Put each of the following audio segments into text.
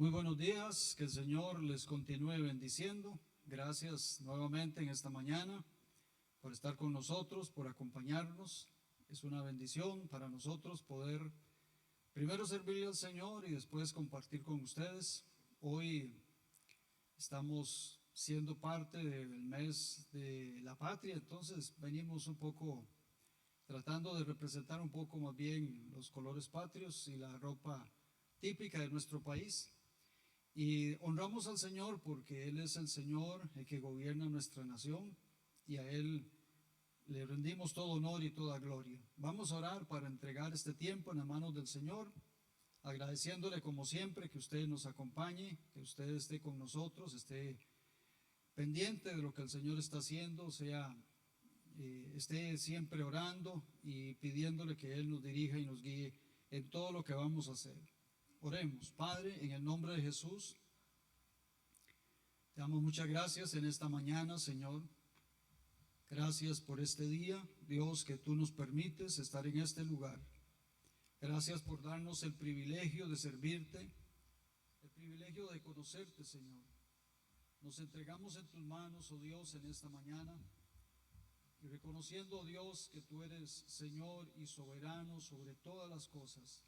Muy buenos días, que el Señor les continúe bendiciendo. Gracias nuevamente en esta mañana por estar con nosotros, por acompañarnos. Es una bendición para nosotros poder primero servirle al Señor y después compartir con ustedes. Hoy estamos siendo parte del mes de la patria, entonces venimos un poco tratando de representar un poco más bien los colores patrios y la ropa típica de nuestro país. Y honramos al Señor porque Él es el Señor, el que gobierna nuestra nación, y a Él le rendimos todo honor y toda gloria. Vamos a orar para entregar este tiempo en las manos del Señor, agradeciéndole como siempre que usted nos acompañe, que usted esté con nosotros, esté pendiente de lo que el Señor está haciendo, esté siempre orando y pidiéndole que Él nos dirija y nos guíe en todo lo que vamos a hacer. Oremos. Padre, en el nombre de Jesús, te damos muchas gracias en esta mañana, Señor. Gracias por este día, Dios, que tú nos permites estar en este lugar. Gracias por darnos el privilegio de servirte, el privilegio de conocerte, Señor. Nos entregamos en tus manos, oh Dios, en esta mañana, y reconociendo, oh Dios, que tú eres Señor y soberano sobre todas las cosas.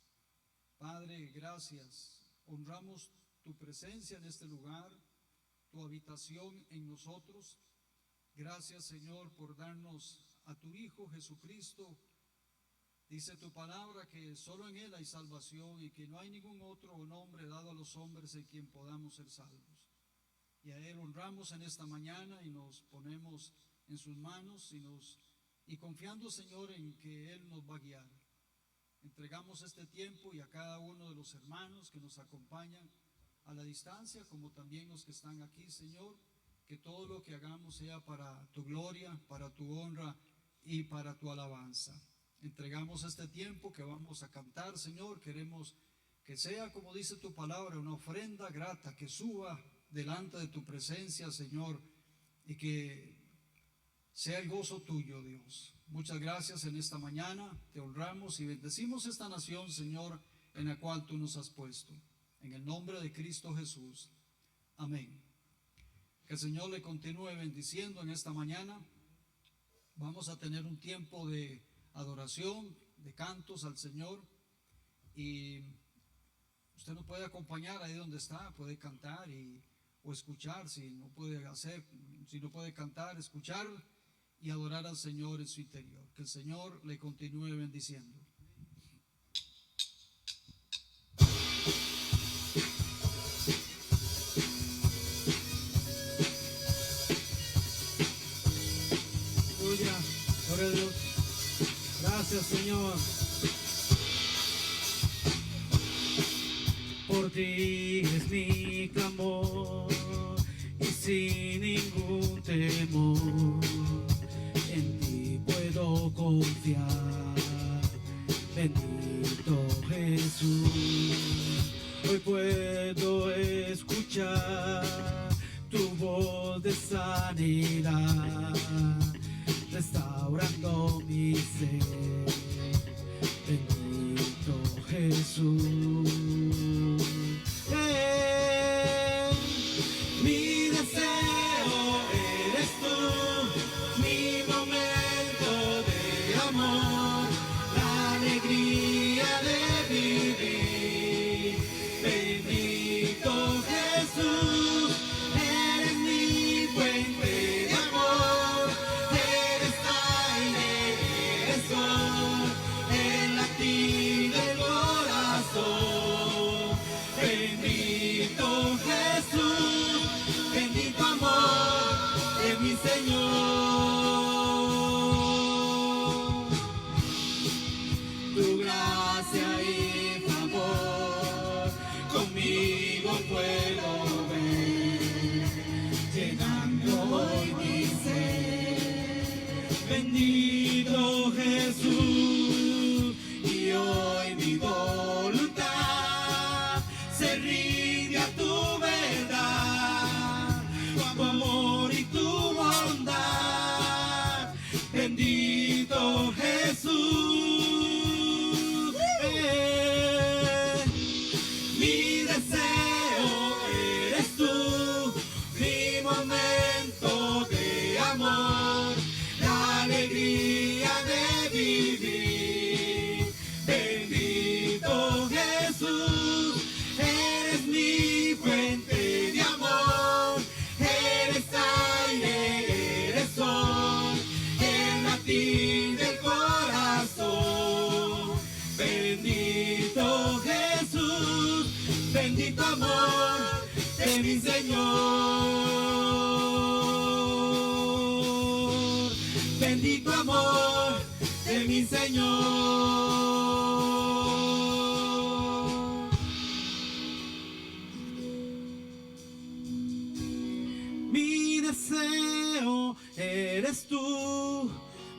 Padre, gracias. Honramos tu presencia en este lugar, tu habitación en nosotros. Gracias, Señor, por darnos a tu Hijo Jesucristo. Dice tu palabra que solo en Él hay salvación y que no hay ningún otro nombre dado a los hombres en quien podamos ser salvos. Y a Él honramos en esta mañana y nos ponemos en sus manos y confiando, Señor, en que Él nos va a guiar. Entregamos este tiempo y a cada uno de los hermanos que nos acompañan a la distancia, como también los que están aquí, Señor, que todo lo que hagamos sea para tu gloria, para tu honra y para tu alabanza. Entregamos este tiempo que vamos a cantar, Señor. Queremos que sea, como dice tu palabra, una ofrenda grata que suba delante de tu presencia, Señor, y que sea el gozo tuyo, Dios. Muchas gracias en esta mañana, te honramos y bendecimos esta nación, Señor, en la cual tú nos has puesto. En el nombre de Cristo Jesús. Amén. Que el Señor le continúe bendiciendo en esta mañana. Vamos a tener un tiempo de adoración, de cantos al Señor. Y usted nos puede acompañar ahí donde está, puede cantar o escuchar, si no puede cantar, escuchar y adorar al Señor en su interior. Que el Señor le continúe bendiciendo. Aleluya, gloria a Dios. Gracias, Señor. Por ti es mi clamor y sin ningún temor en ti puedo confiar. Bendito Jesús, hoy puedo escuchar tu voz de sanidad, restaurando mi ser. Bendito Jesús. Mi deseo eres tú, mi momento de amor, la alegría de vivir. Bendito Jesús, eres mi fuente de amor, eres aire, eres sol, el latir del corazón. Bendito Jesús, bendito amor de mi Señor. Tu gracia y favor conmigo puedo ver, llenando hoy mi ser. Bendito Jesús, y hoy mi voluntad se rinde a tu verdad, tu amor y tu bondad. Bendito Jesús. Mi deseo bendito amor de mi Señor. Mi deseo eres tú,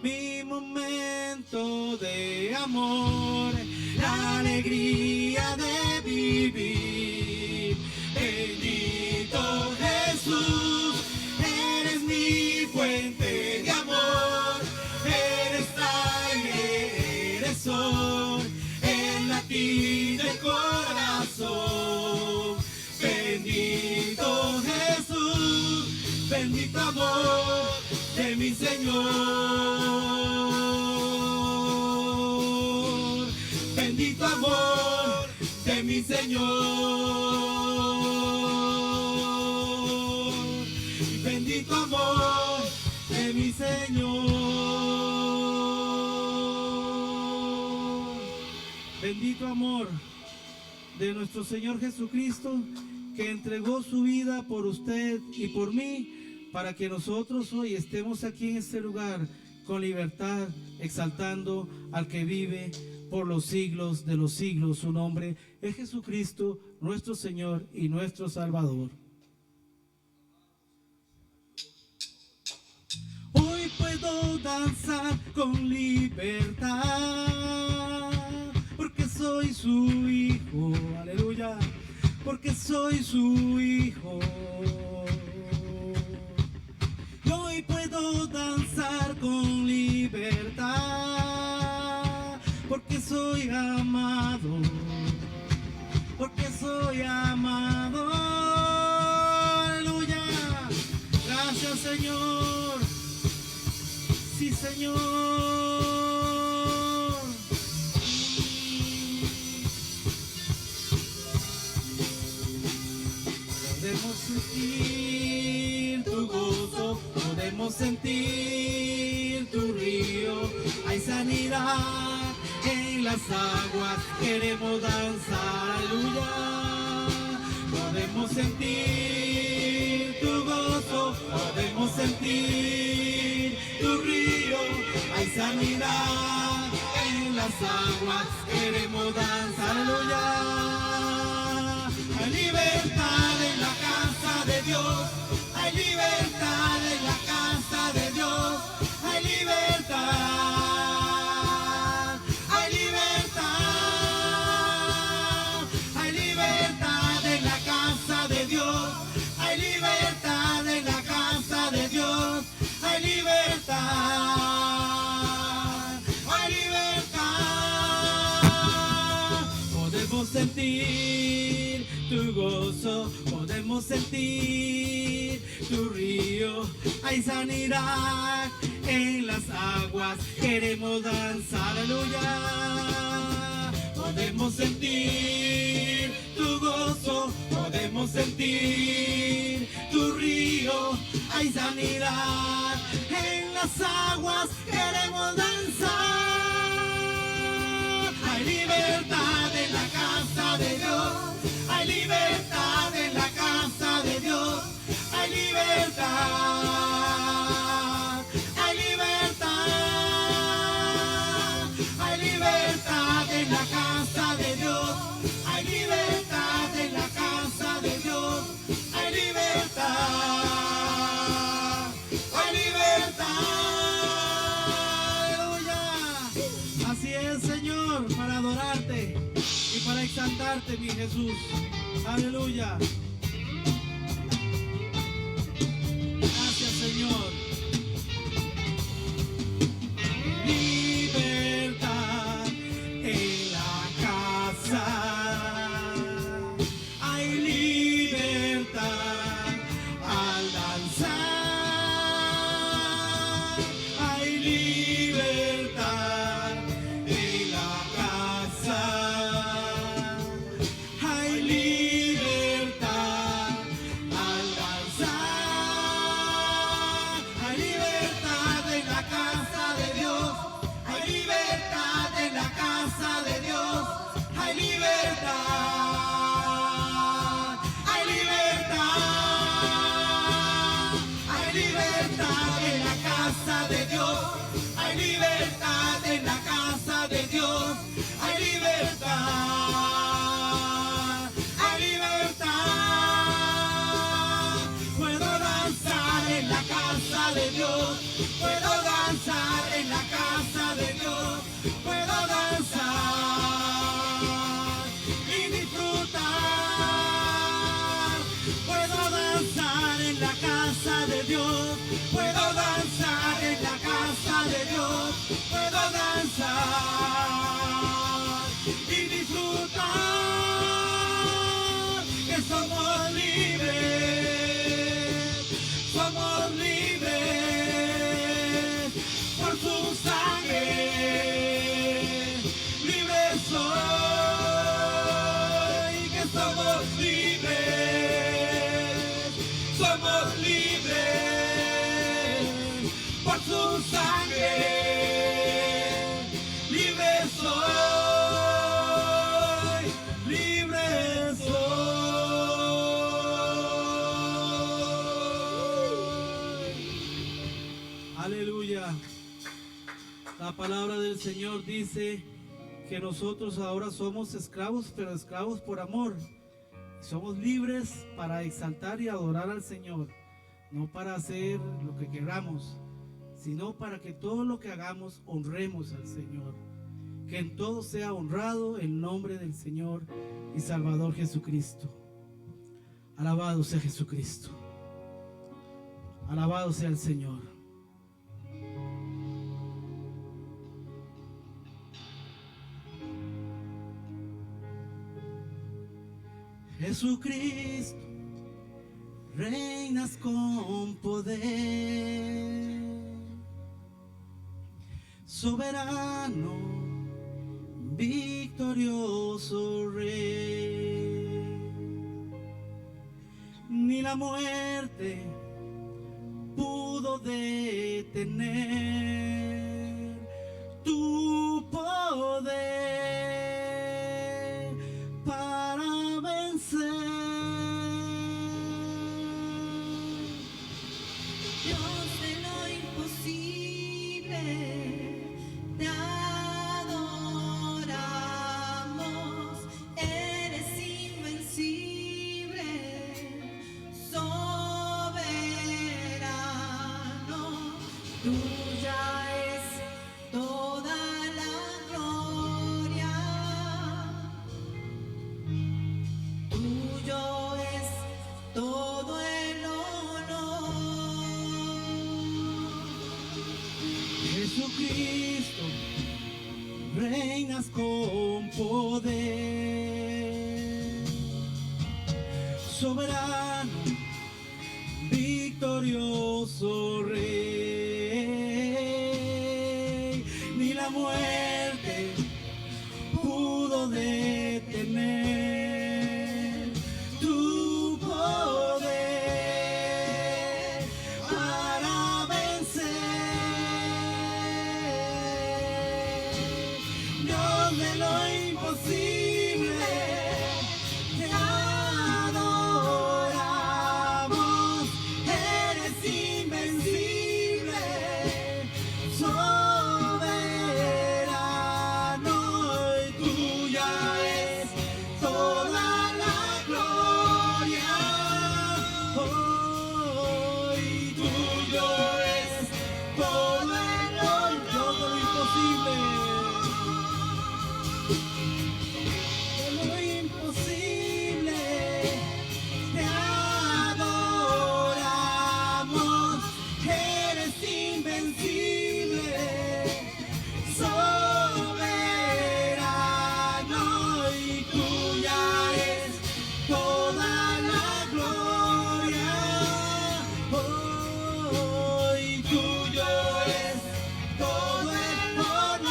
mi momento de amor, la alegría de vivir. Bendito Jesús, eres mi fuente de amor, eres aire, eres sol, el latir del corazón. Bendito Jesús, bendito amor de mi Señor, bendito amor de mi Señor, bendito amor de mi Señor, bendito amor de nuestro Señor Jesucristo, que entregó su vida por usted y por mí, para que nosotros hoy estemos aquí en este lugar con libertad, exaltando al que vive por los siglos de los siglos. Su nombre es Jesucristo, nuestro Señor y nuestro Salvador. Hoy puedo danzar con libertad, porque soy su hijo, aleluya, porque soy su hijo. Y hoy puedo danzar con libertad, porque soy amado, porque soy amado, aleluya. Gracias, Señor, sí, Señor. Podemos sentir tu gozo, podemos sentir tu río. Hay sanidad en las aguas, queremos danzar, aleluya. Podemos sentir tu gozo, podemos sentir tu río. Hay sanidad en las aguas, queremos danzar, aleluya. Hay libertad en la casa de Dios, hay libertad en la casa de Dios, hay libertad, hay libertad, hay libertad en la casa de Dios, hay libertad en la casa de Dios, hay libertad, hay libertad. Podemos sentir tu gozo, podemos sentir tu río. Hay sanidad en las aguas, queremos danzar, aleluya. Podemos sentir tu gozo, podemos sentir tu río. Hay sanidad en las aguas, queremos danzar. Hay libertad en la casa de Dios, hay libertad en la casa de Dios, hay libertad, hay libertad, hay libertad en la casa de Dios, hay libertad en la casa de Dios, hay libertad, hay libertad, aleluya. Así es, Señor, para adorarte y para exaltarte, mi Jesús. Aleluya. Gracias, Señor. Libertad en la casa. Hay libertad al danzar. Hay libertad en la casa. Hay libertad al danzar. Hay libertad en la casa de Dios. Hay libertad en la casa de Dios. Hay libertad. Hay libertad. Hay libertad en la casa de Dios. libertad en la casa de Dios. Hay libertad, hay libertad. Puedo danzar en la casa de Dios. Puedo danzar en la casa de Dios. Puedo danzar y disfrutar. Puedo danzar en la casa de Dios. Puedo danzar en la casa de Dios. Puedo danzar y disfrutar. Que somos libres. Somos libres por su sangre. Libres soy. Que somos libres. Somos libres por su sangre. Libre soy, libre soy. Aleluya. La palabra del Señor dice que nosotros ahora somos esclavos, pero esclavos por amor. Somos libres para exaltar y adorar al Señor, no para hacer lo que queramos, sino para que todo lo que hagamos honremos al Señor. Que en todo sea honrado el nombre del Señor y Salvador Jesucristo. Alabado sea Jesucristo. Alabado sea el Señor. Jesucristo, reinas con poder, soberano, victorioso Rey. Ni la muerte pudo detener tu poder para vencer. Dios de lo imposible, te adoramos, eres invencible, soberano, tuya es toda la gloria, tuyo es todo el honor. Jesucristo, reinas con poder, soberano, victorioso Rey. Ni la muerte pudo detener tu poder para vencer. Dios de lo imposible, te adoramos, eres invencible, soberano, y tuya es toda la gloria. Oh, y tuyo es todo el honor. Dios de lo imposible, de lo imposible, te adoramos, eres invencible, soberano, y tuya es toda la gloria. Oh, y tuyo es todo el honor.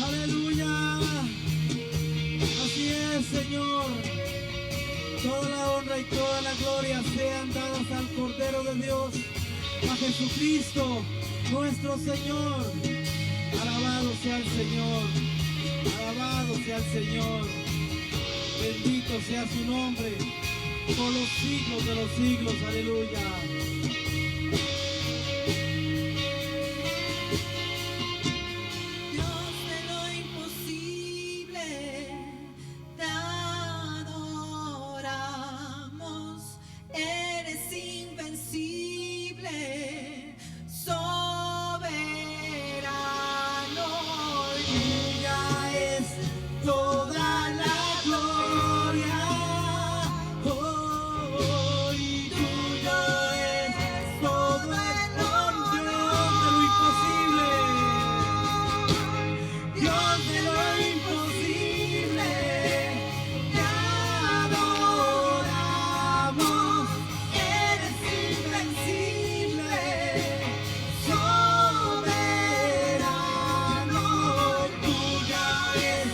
Aleluya. Así es, Señor. Toda la honra y toda la gloria sean dadas al Cordero de Dios, a Jesucristo, nuestro Señor. Alabado sea el Señor. Alabado sea el Señor. Bendito sea su nombre por los siglos de los siglos. Aleluya. Dios de lo imposible, te adoramos, eres invencible, soberano, Tuya es toda la gloria, oh, y tuyo es todo el honor, Dios de lo imposible, te adoramos, eres invencible, soberano, tuya es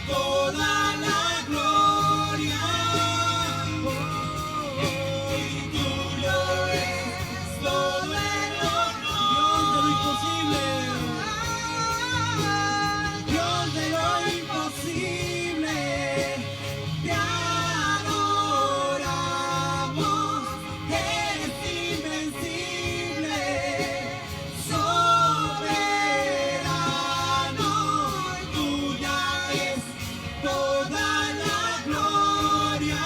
toda la gloria, oh, y tuyo es todo el honor, Dios de lo imposible, te adoramos, eres invencible, soberano, tuya es toda la gloria,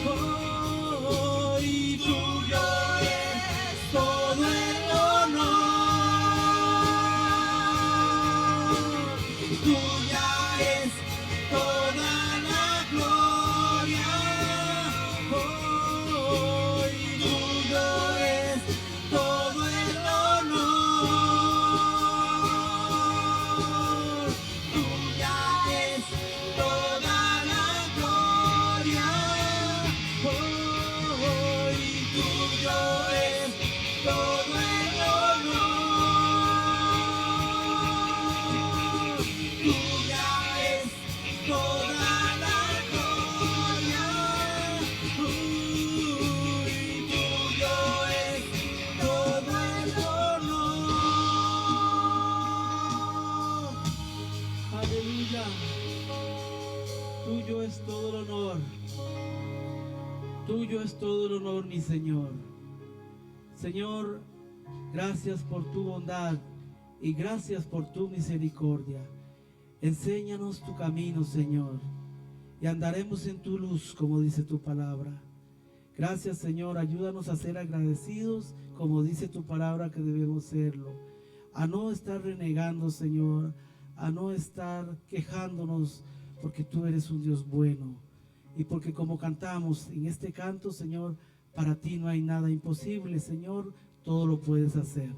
oh, y tuyo es todo el honor. Tuya es toda la gloria, oh, y tuyo es todo el honor. Tuya es toda la gloria, oh, y tuyo es todo el honor. Tuya es toda la gloria, y tuyo es todo el honor. Aleluya. Tuyo es todo el honor. Tuyo es todo el honor, mi Señor. Señor, gracias por tu bondad y gracias por tu misericordia. Enséñanos tu camino, Señor, y andaremos en tu luz, como dice tu palabra. Gracias, Señor, ayúdanos a ser agradecidos, como dice tu palabra que debemos serlo. A no estar renegando, Señor, a no estar quejándonos, porque tú eres un Dios bueno. Y porque como cantamos en este canto, Señor, para ti no hay nada imposible, Señor, todo lo puedes hacer.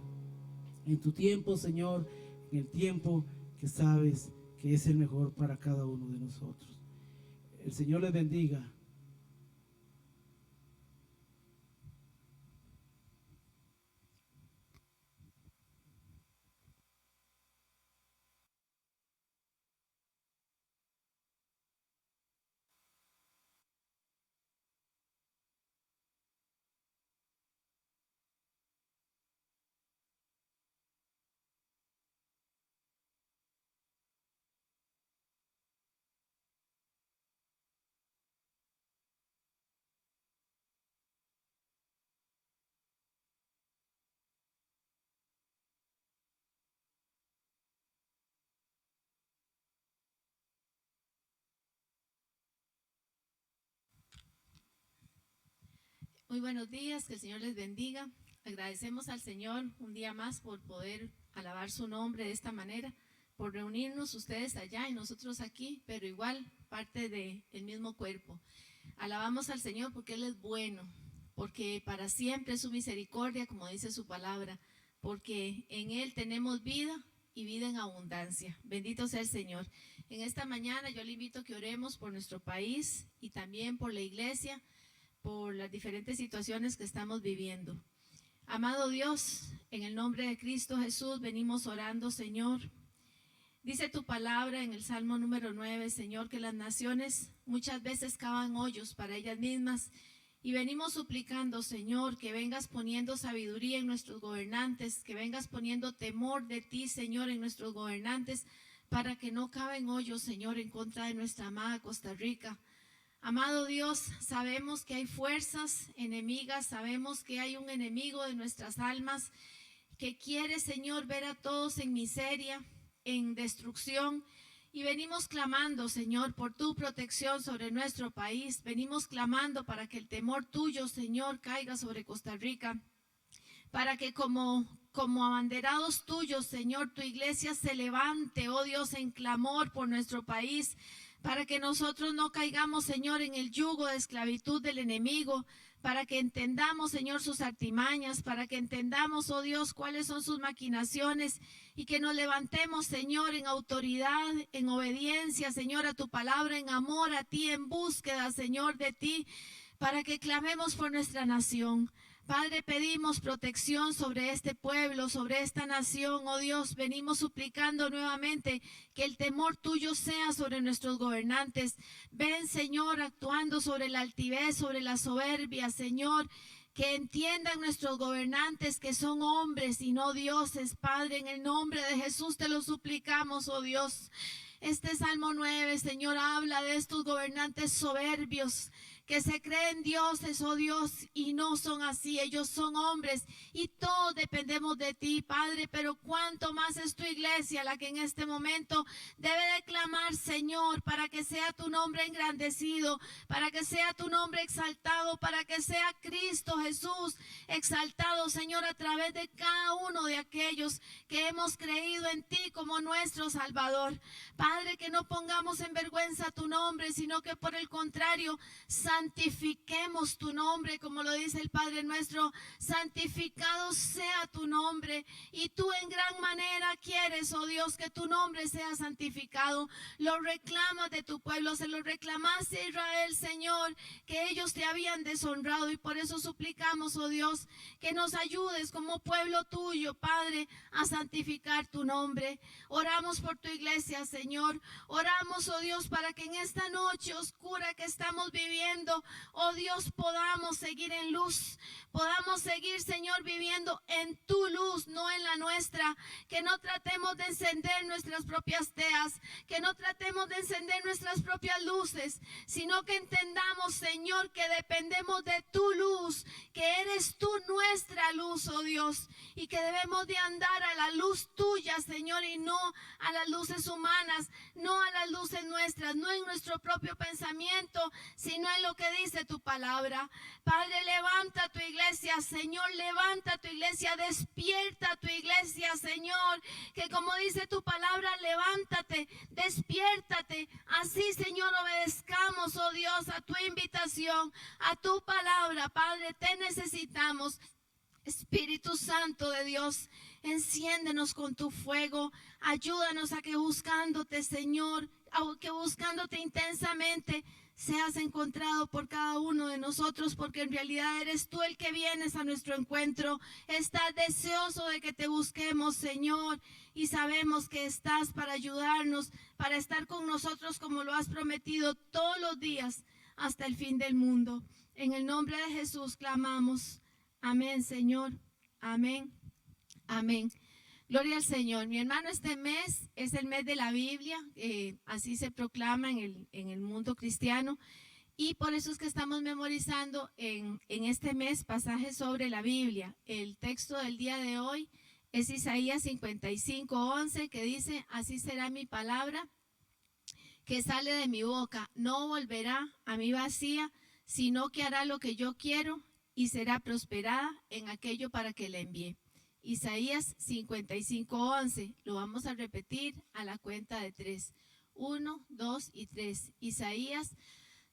En tu tiempo, Señor, en el tiempo que sabes que es el mejor para cada uno de nosotros. El Señor les bendiga. Muy buenos días, que el Señor les bendiga. Agradecemos al Señor un día más por poder alabar su nombre de esta manera, por reunirnos ustedes allá y nosotros aquí, pero igual parte del mismo cuerpo. Alabamos al Señor porque Él es bueno, porque para siempre es su misericordia, como dice su palabra, porque en Él tenemos vida y vida en abundancia. Bendito sea el Señor. En esta mañana yo le invito a que oremos por nuestro país y también por la iglesia, por las diferentes situaciones que estamos viviendo. Amado Dios, en el nombre de Cristo Jesús venimos orando, Señor. Dice tu palabra en el Salmo número 9, Señor, que las naciones muchas veces cavan hoyos para ellas mismas, y venimos suplicando, Señor, que vengas poniendo sabiduría en nuestros gobernantes, que vengas poniendo temor de ti, Señor, en nuestros gobernantes, para que no caben hoyos, Señor, en contra de nuestra amada Costa Rica. Amado Dios, sabemos que hay fuerzas enemigas, sabemos que hay un enemigo de nuestras almas que quiere, Señor, ver a todos en miseria, en destrucción. Y venimos clamando, Señor, por tu protección sobre nuestro país. Venimos clamando para que el temor tuyo, Señor, caiga sobre Costa Rica. Para que como abanderados tuyos, Señor, tu iglesia se levante, oh Dios, en clamor por nuestro país. Para que nosotros no caigamos, Señor, en el yugo de esclavitud del enemigo. Para que entendamos, Señor, sus artimañas, para que entendamos, oh Dios, cuáles son sus maquinaciones y que nos levantemos, Señor, en autoridad, en obediencia, Señor, a tu palabra, en amor a ti, en búsqueda, Señor, de ti, para que clamemos por nuestra nación. Padre, pedimos protección sobre este pueblo, sobre esta nación, oh Dios, venimos suplicando nuevamente que el temor tuyo sea sobre nuestros gobernantes. Ven, Señor, actuando sobre la altivez, sobre la soberbia, Señor, que entiendan nuestros gobernantes que son hombres y no dioses. Padre, en el nombre de Jesús te lo suplicamos, oh Dios. Este Salmo 9, Señor, habla de estos gobernantes soberbios que se creen dioses, oh Dios, y no son así. Ellos son hombres y todos dependemos de ti, Padre, pero cuánto más es tu iglesia la que en este momento debe de clamar, Señor, para que sea tu nombre engrandecido, para que sea tu nombre exaltado, para que sea Cristo Jesús exaltado, Señor, a través de cada uno de aquellos que hemos creído en ti como nuestro Salvador. Padre, que no pongamos en vergüenza tu nombre, sino que por el contrario, santifiquemos tu nombre, como lo dice el Padre nuestro. Santificado sea tu nombre, y tú en gran manera quieres, oh Dios, que tu nombre sea santificado. Lo reclamas de tu pueblo, se lo reclamaste a Israel, Señor, que ellos te habían deshonrado, y por eso suplicamos, oh Dios, que nos ayudes como pueblo tuyo, Padre, a santificar tu nombre. Oramos por tu iglesia, Señor. Oramos, oh Dios, para que en esta noche oscura que estamos viviendo, oh Dios, podamos seguir en luz, podamos seguir, Señor, viviendo en tu luz, no en la nuestra. Que no tratemos de encender nuestras propias teas, que no tratemos de encender nuestras propias luces, sino que entendamos, Señor, que dependemos de tu luz, que eres tú nuestra luz, oh Dios, y que debemos de andar a la luz tuya, Señor, y no a las luces humanas, no a las luces nuestras, no en nuestro propio pensamiento, sino en lo que dice tu palabra. Padre, levanta tu iglesia, Señor, levanta tu iglesia, despierta tu iglesia, Señor, que como dice tu palabra, levántate, despiértate. Así, Señor, obedezcamos, oh Dios, a tu invitación, a tu palabra. Padre, te necesitamos. Espíritu Santo de Dios, enciéndenos con tu fuego, ayúdanos a que buscándote, Señor, a que buscándote intensamente, seas encontrado por cada uno de nosotros, porque en realidad eres tú el que vienes a nuestro encuentro. Estás deseoso de que te busquemos, Señor, y sabemos que estás para ayudarnos, para estar con nosotros como lo has prometido todos los días hasta el fin del mundo. En el nombre de Jesús clamamos. Amén, Señor. Amén. Amén. Gloria al Señor. Mi hermano, este mes es el mes de la Biblia, así se proclama en el mundo cristiano, y por eso es que estamos memorizando en este mes pasajes sobre la Biblia. El texto del día de hoy es Isaías 55:11, que dice: así será mi palabra que sale de mi boca, no volverá a mí vacía, sino que hará lo que yo quiero y será prosperada en aquello para que la envíe. Isaías 55:11, lo vamos a repetir a la cuenta de 3. 1, 2 y 3. Isaías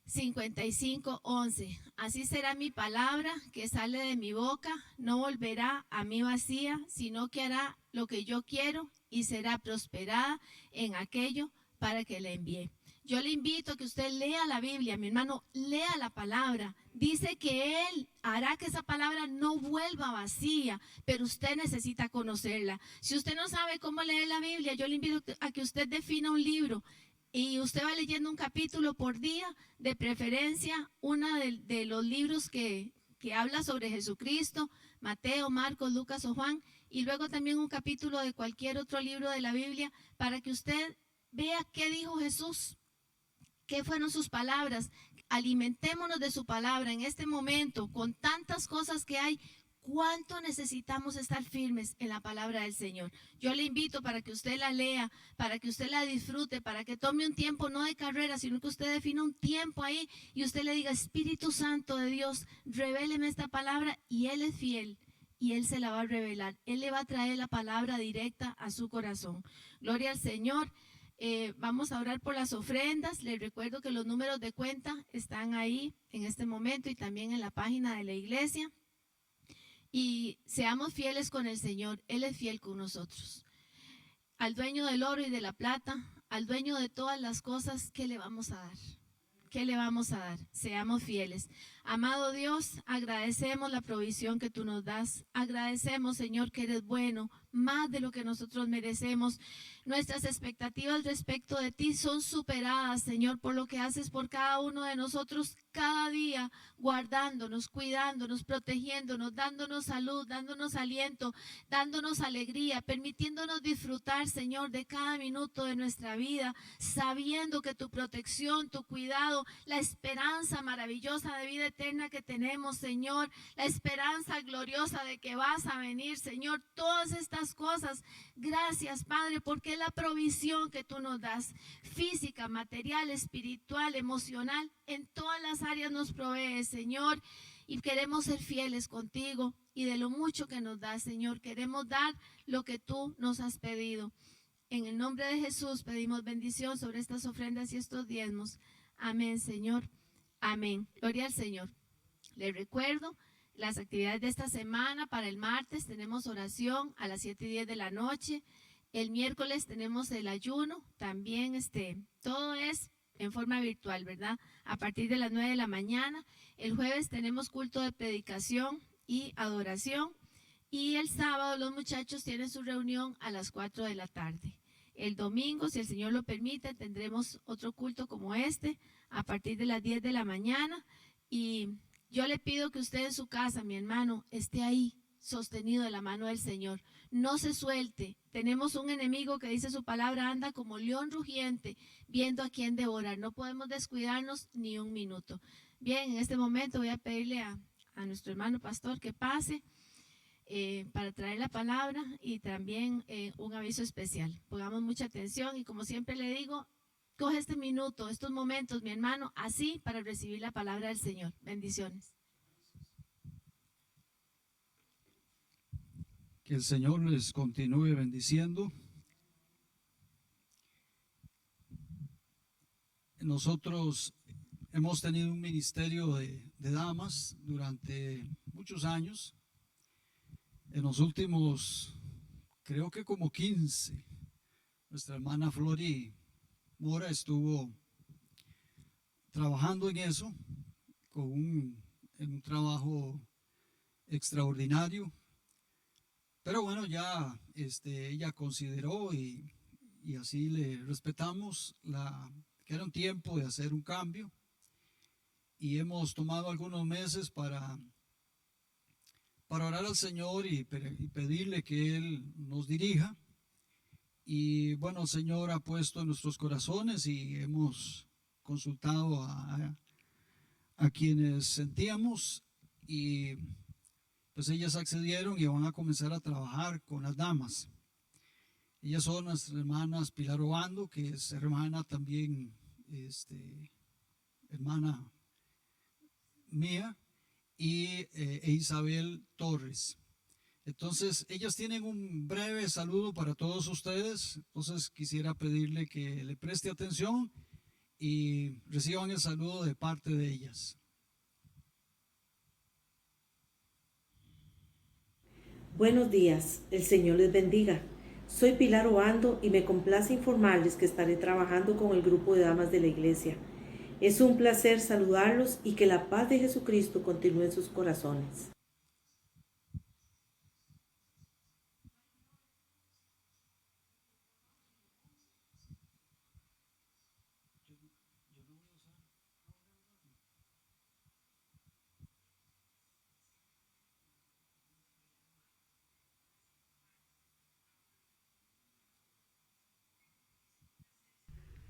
55:11. Así será mi palabra que sale de mi boca, no volverá a mí vacía, sino que hará lo que yo quiero y será prosperada en aquello para que la envíe. Yo le invito a que usted lea la Biblia, mi hermano, lea la palabra. Dice que Él hará que esa palabra no vuelva vacía, pero usted necesita conocerla. Si usted no sabe cómo leer la Biblia, yo le invito a que usted defina un libro y usted va leyendo un capítulo por día, de preferencia uno de los libros que habla sobre Jesucristo, Mateo, Marcos, Lucas o Juan, y luego también un capítulo de cualquier otro libro de la Biblia para que usted vea qué dijo Jesús. ¿Qué fueron sus palabras? alimentémonos de su palabra en este momento con tantas cosas que hay. ¿Cuánto necesitamos estar firmes en la palabra del Señor? Yo le invito para que usted la lea, para que usted la disfrute, para que tome un tiempo no de carrera, sino que usted defina un tiempo ahí y usted le diga, Espíritu Santo de Dios, revéleme esta palabra, y Él es fiel y Él se la va a revelar. Él le va a traer la palabra directa a su corazón. Gloria al Señor. Vamos a orar por las ofrendas. Les recuerdo que los números de cuenta están ahí en este momento y también en la página de la iglesia. Y seamos fieles con el Señor. Él es fiel con nosotros. Al dueño del oro y de la plata, al dueño de todas las cosas, ¿qué le vamos a dar? ¿Qué le vamos a dar? Seamos fieles. Amado Dios, agradecemos la provisión que tú nos das. Agradecemos, Señor, que eres bueno, más de lo que nosotros merecemos. Nuestras expectativas respecto de ti son superadas, Señor, por lo que haces por cada uno de nosotros cada día, guardándonos, cuidándonos, protegiéndonos, dándonos salud, dándonos aliento, dándonos alegría, permitiéndonos disfrutar, Señor, de cada minuto de nuestra vida, sabiendo que tu protección, tu cuidado, la esperanza maravillosa de vida eterna que tenemos, Señor, la esperanza gloriosa de que vas a venir, Señor, todas estas cosas, gracias, Padre, porque es la provisión que tú nos das, física, material, espiritual, emocional, en todas las áreas nos provees, Señor, y queremos ser fieles contigo, y de lo mucho que nos das, Señor, queremos dar lo que tú nos has pedido. En el nombre de Jesús pedimos bendición sobre estas ofrendas y estos diezmos. Amén, Señor. Amén. Gloria al Señor. Les recuerdo las actividades de esta semana. Para el martes tenemos oración a las 7:10 de la noche. El miércoles tenemos el ayuno. También todo es en forma virtual, ¿verdad? A partir de las 9 de la mañana. El jueves tenemos culto de predicación y adoración. Y el sábado los muchachos tienen su reunión a las 4 de la tarde. El domingo, si el Señor lo permite, tendremos otro culto como este a partir de las 10 de la mañana. Y yo le pido que usted en su casa, mi hermano, esté ahí, sostenido de la mano del Señor. No se suelte. Tenemos un enemigo que dice su palabra, anda como león rugiente, viendo a quién devorar. No podemos descuidarnos ni un minuto. Bien, en este momento voy a pedirle a nuestro hermano pastor que pase para traer la palabra y también un aviso especial. Pongamos mucha atención y como siempre le digo, coge este minuto, estos momentos, mi hermano, así para recibir la palabra del Señor. Bendiciones. Que el Señor les continúe bendiciendo. Nosotros hemos tenido un ministerio de damas durante muchos años. En los últimos, creo que como 15, nuestra hermana Flori Mora estuvo trabajando en eso, en un trabajo extraordinario. Pero bueno, ya ella consideró y así le respetamos que era un tiempo de hacer un cambio, y hemos tomado algunos meses para orar al Señor y pedirle que Él nos dirija. Y bueno, el Señor ha puesto en nuestros corazones y hemos consultado a quienes sentíamos, y pues ellas accedieron y van a comenzar a trabajar con las damas. Ellas son nuestras hermanas Pilar Obando, que es hermana también, hermana mía, y Isabel Torres. Entonces, ellas tienen un breve saludo para todos ustedes. Entonces, quisiera pedirle que le preste atención y reciban el saludo de parte de ellas. Buenos días, el Señor les bendiga. Soy Pilar Obando y me complace informarles que estaré trabajando con el grupo de damas de la iglesia. Es un placer saludarlos y que la paz de Jesucristo continúe en sus corazones.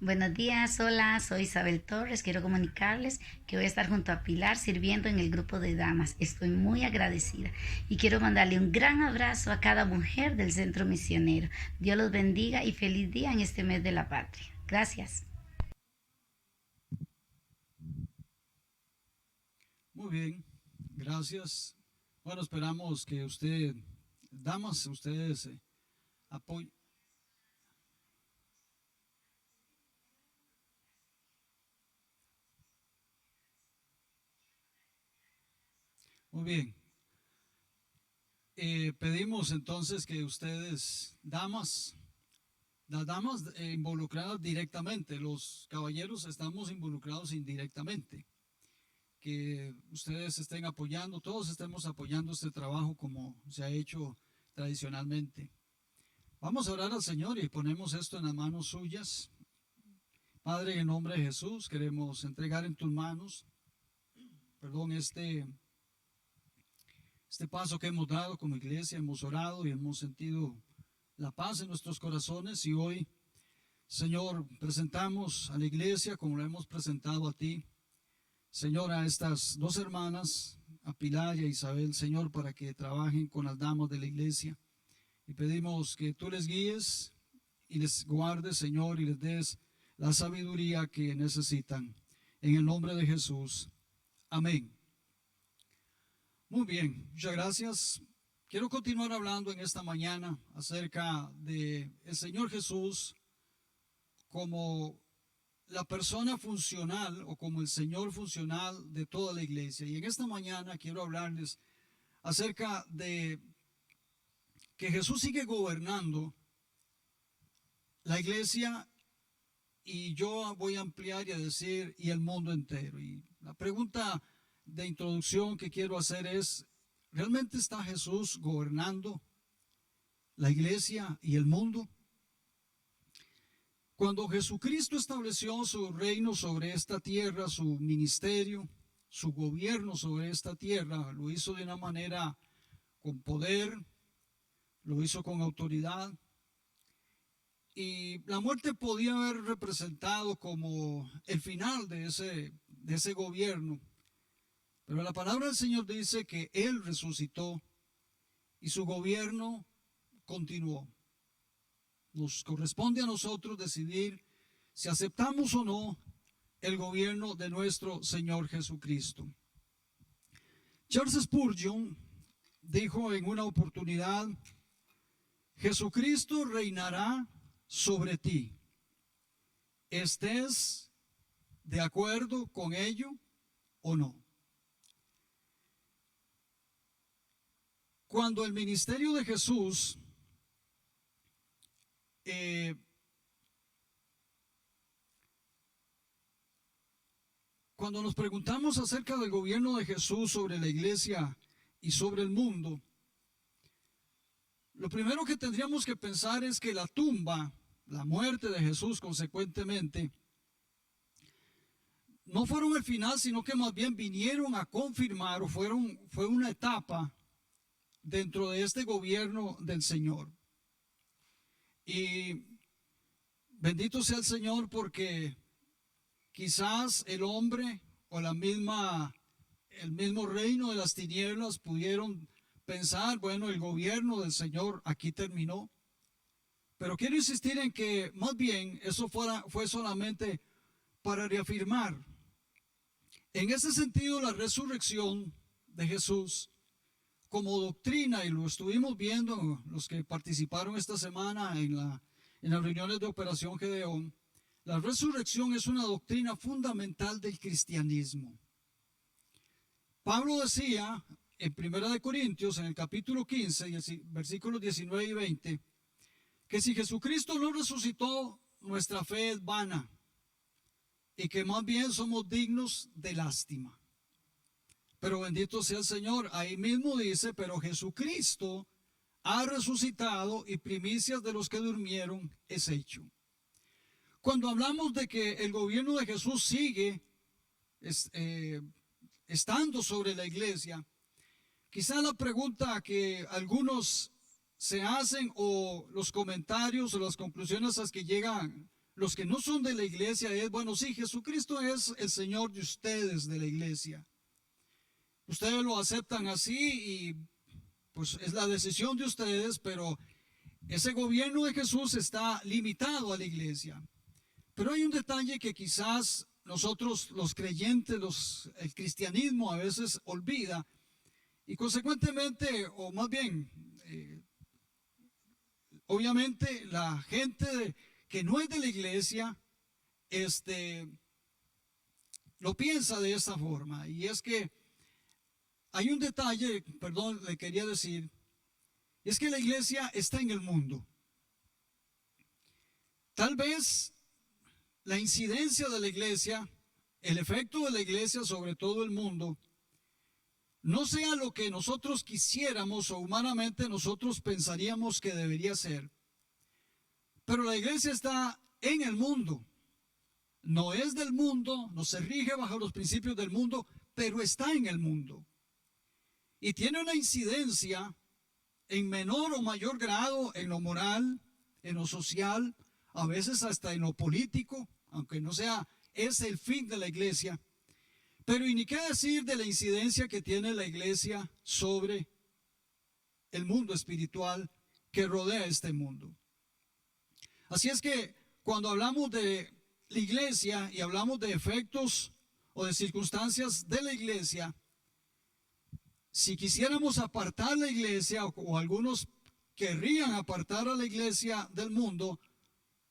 Buenos días, hola, soy Isabel Torres. Quiero comunicarles que voy a estar junto a Pilar sirviendo en el grupo de damas. Estoy muy agradecida y quiero mandarle un gran abrazo a cada mujer del Centro Misionero. Dios los bendiga y feliz día en este mes de la patria. Gracias. Muy bien, gracias. Bueno, esperamos que damas, ustedes apoyen. Muy bien. Pedimos entonces que ustedes, las damas involucradas directamente, los caballeros estamos involucrados indirectamente. Que ustedes estén apoyando, todos estemos apoyando este trabajo como se ha hecho tradicionalmente. Vamos a orar al Señor y ponemos esto en las manos suyas. Padre, en el nombre de Jesús, queremos entregar en tus manos, este paso que hemos dado como iglesia. Hemos orado y hemos sentido la paz en nuestros corazones, y hoy, Señor, presentamos a la iglesia como lo hemos presentado a ti, Señor, a estas dos hermanas, a Pilar y a Isabel, Señor, para que trabajen con las damas de la iglesia, y pedimos que tú les guíes y les guardes, Señor, y les des la sabiduría que necesitan, en el nombre de Jesús, amén. Muy bien, muchas gracias. Quiero continuar hablando en esta mañana acerca de el Señor Jesús como la persona funcional, o como el Señor funcional de toda la iglesia. Y en esta mañana quiero hablarles acerca de que Jesús sigue gobernando la iglesia, y yo voy a ampliar y a decir, y el mundo entero. Y la pregunta de introducción que quiero hacer es: ¿realmente está Jesús gobernando la iglesia y el mundo? Cuando Jesucristo estableció su reino sobre esta tierra, su ministerio, su gobierno sobre esta tierra, lo hizo de una manera con poder, lo hizo con autoridad, y la muerte podía haber representado como el final de ese gobierno. Pero la palabra del Señor dice que Él resucitó y su gobierno continuó. Nos corresponde a nosotros decidir si aceptamos o no el gobierno de nuestro Señor Jesucristo. Charles Spurgeon dijo en una oportunidad: Jesucristo reinará sobre ti, estés de acuerdo con ello o no. Cuando el ministerio de Jesús cuando nos preguntamos acerca del gobierno de Jesús sobre la iglesia y sobre el mundo, lo primero que tendríamos que pensar es que la tumba, la muerte de Jesús consecuentemente, no fueron el final, sino que más bien vinieron a confirmar, o fue una etapa dentro de este gobierno del Señor. Y bendito sea el Señor, porque quizás el hombre o el mismo reino de las tinieblas pudieron pensar: bueno, el gobierno del Señor aquí terminó. Pero quiero insistir en que más bien eso fue solamente para reafirmar. En ese sentido, la resurrección de Jesús como doctrina, y lo estuvimos viendo los que participaron esta semana en las reuniones de Operación Gedeón, la resurrección es una doctrina fundamental del cristianismo. Pablo decía en 1 Corintios, en el capítulo 15, versículos 19 y 20, que si Jesucristo no resucitó, nuestra fe es vana, y que más bien somos dignos de lástima. Pero bendito sea el Señor. Ahí mismo dice: pero Jesucristo ha resucitado, y primicias de los que durmieron es hecho. Cuando hablamos de que el gobierno de Jesús sigue estando sobre la iglesia, quizá la pregunta que algunos se hacen, o los comentarios o las conclusiones a las que llegan los que no son de la iglesia es, bueno, sí, Jesucristo es el Señor de ustedes, de la iglesia. Ustedes lo aceptan así y pues es la decisión de ustedes, pero ese gobierno de Jesús está limitado a la iglesia. Pero hay un detalle que quizás nosotros los creyentes, el cristianismo a veces olvida, y consecuentemente, o más bien, obviamente la gente que no es de la iglesia, lo piensa de esta forma. Y es que hay un detalle, perdón, le quería decir, y es que la iglesia está en el mundo. Tal vez la incidencia de la iglesia, el efecto de la iglesia sobre todo el mundo, no sea lo que nosotros quisiéramos o humanamente nosotros pensaríamos que debería ser. Pero la iglesia está en el mundo. No es del mundo, no se rige bajo los principios del mundo, pero está en el mundo. Y tiene una incidencia en menor o mayor grado en lo moral, en lo social, a veces hasta en lo político, aunque no sea ese el fin de la iglesia. Pero y ni qué decir de la incidencia que tiene la iglesia sobre el mundo espiritual que rodea este mundo. Así es que cuando hablamos de la iglesia y hablamos de efectos o de circunstancias de la iglesia, si quisiéramos apartar la iglesia o algunos querrían apartar a la iglesia del mundo,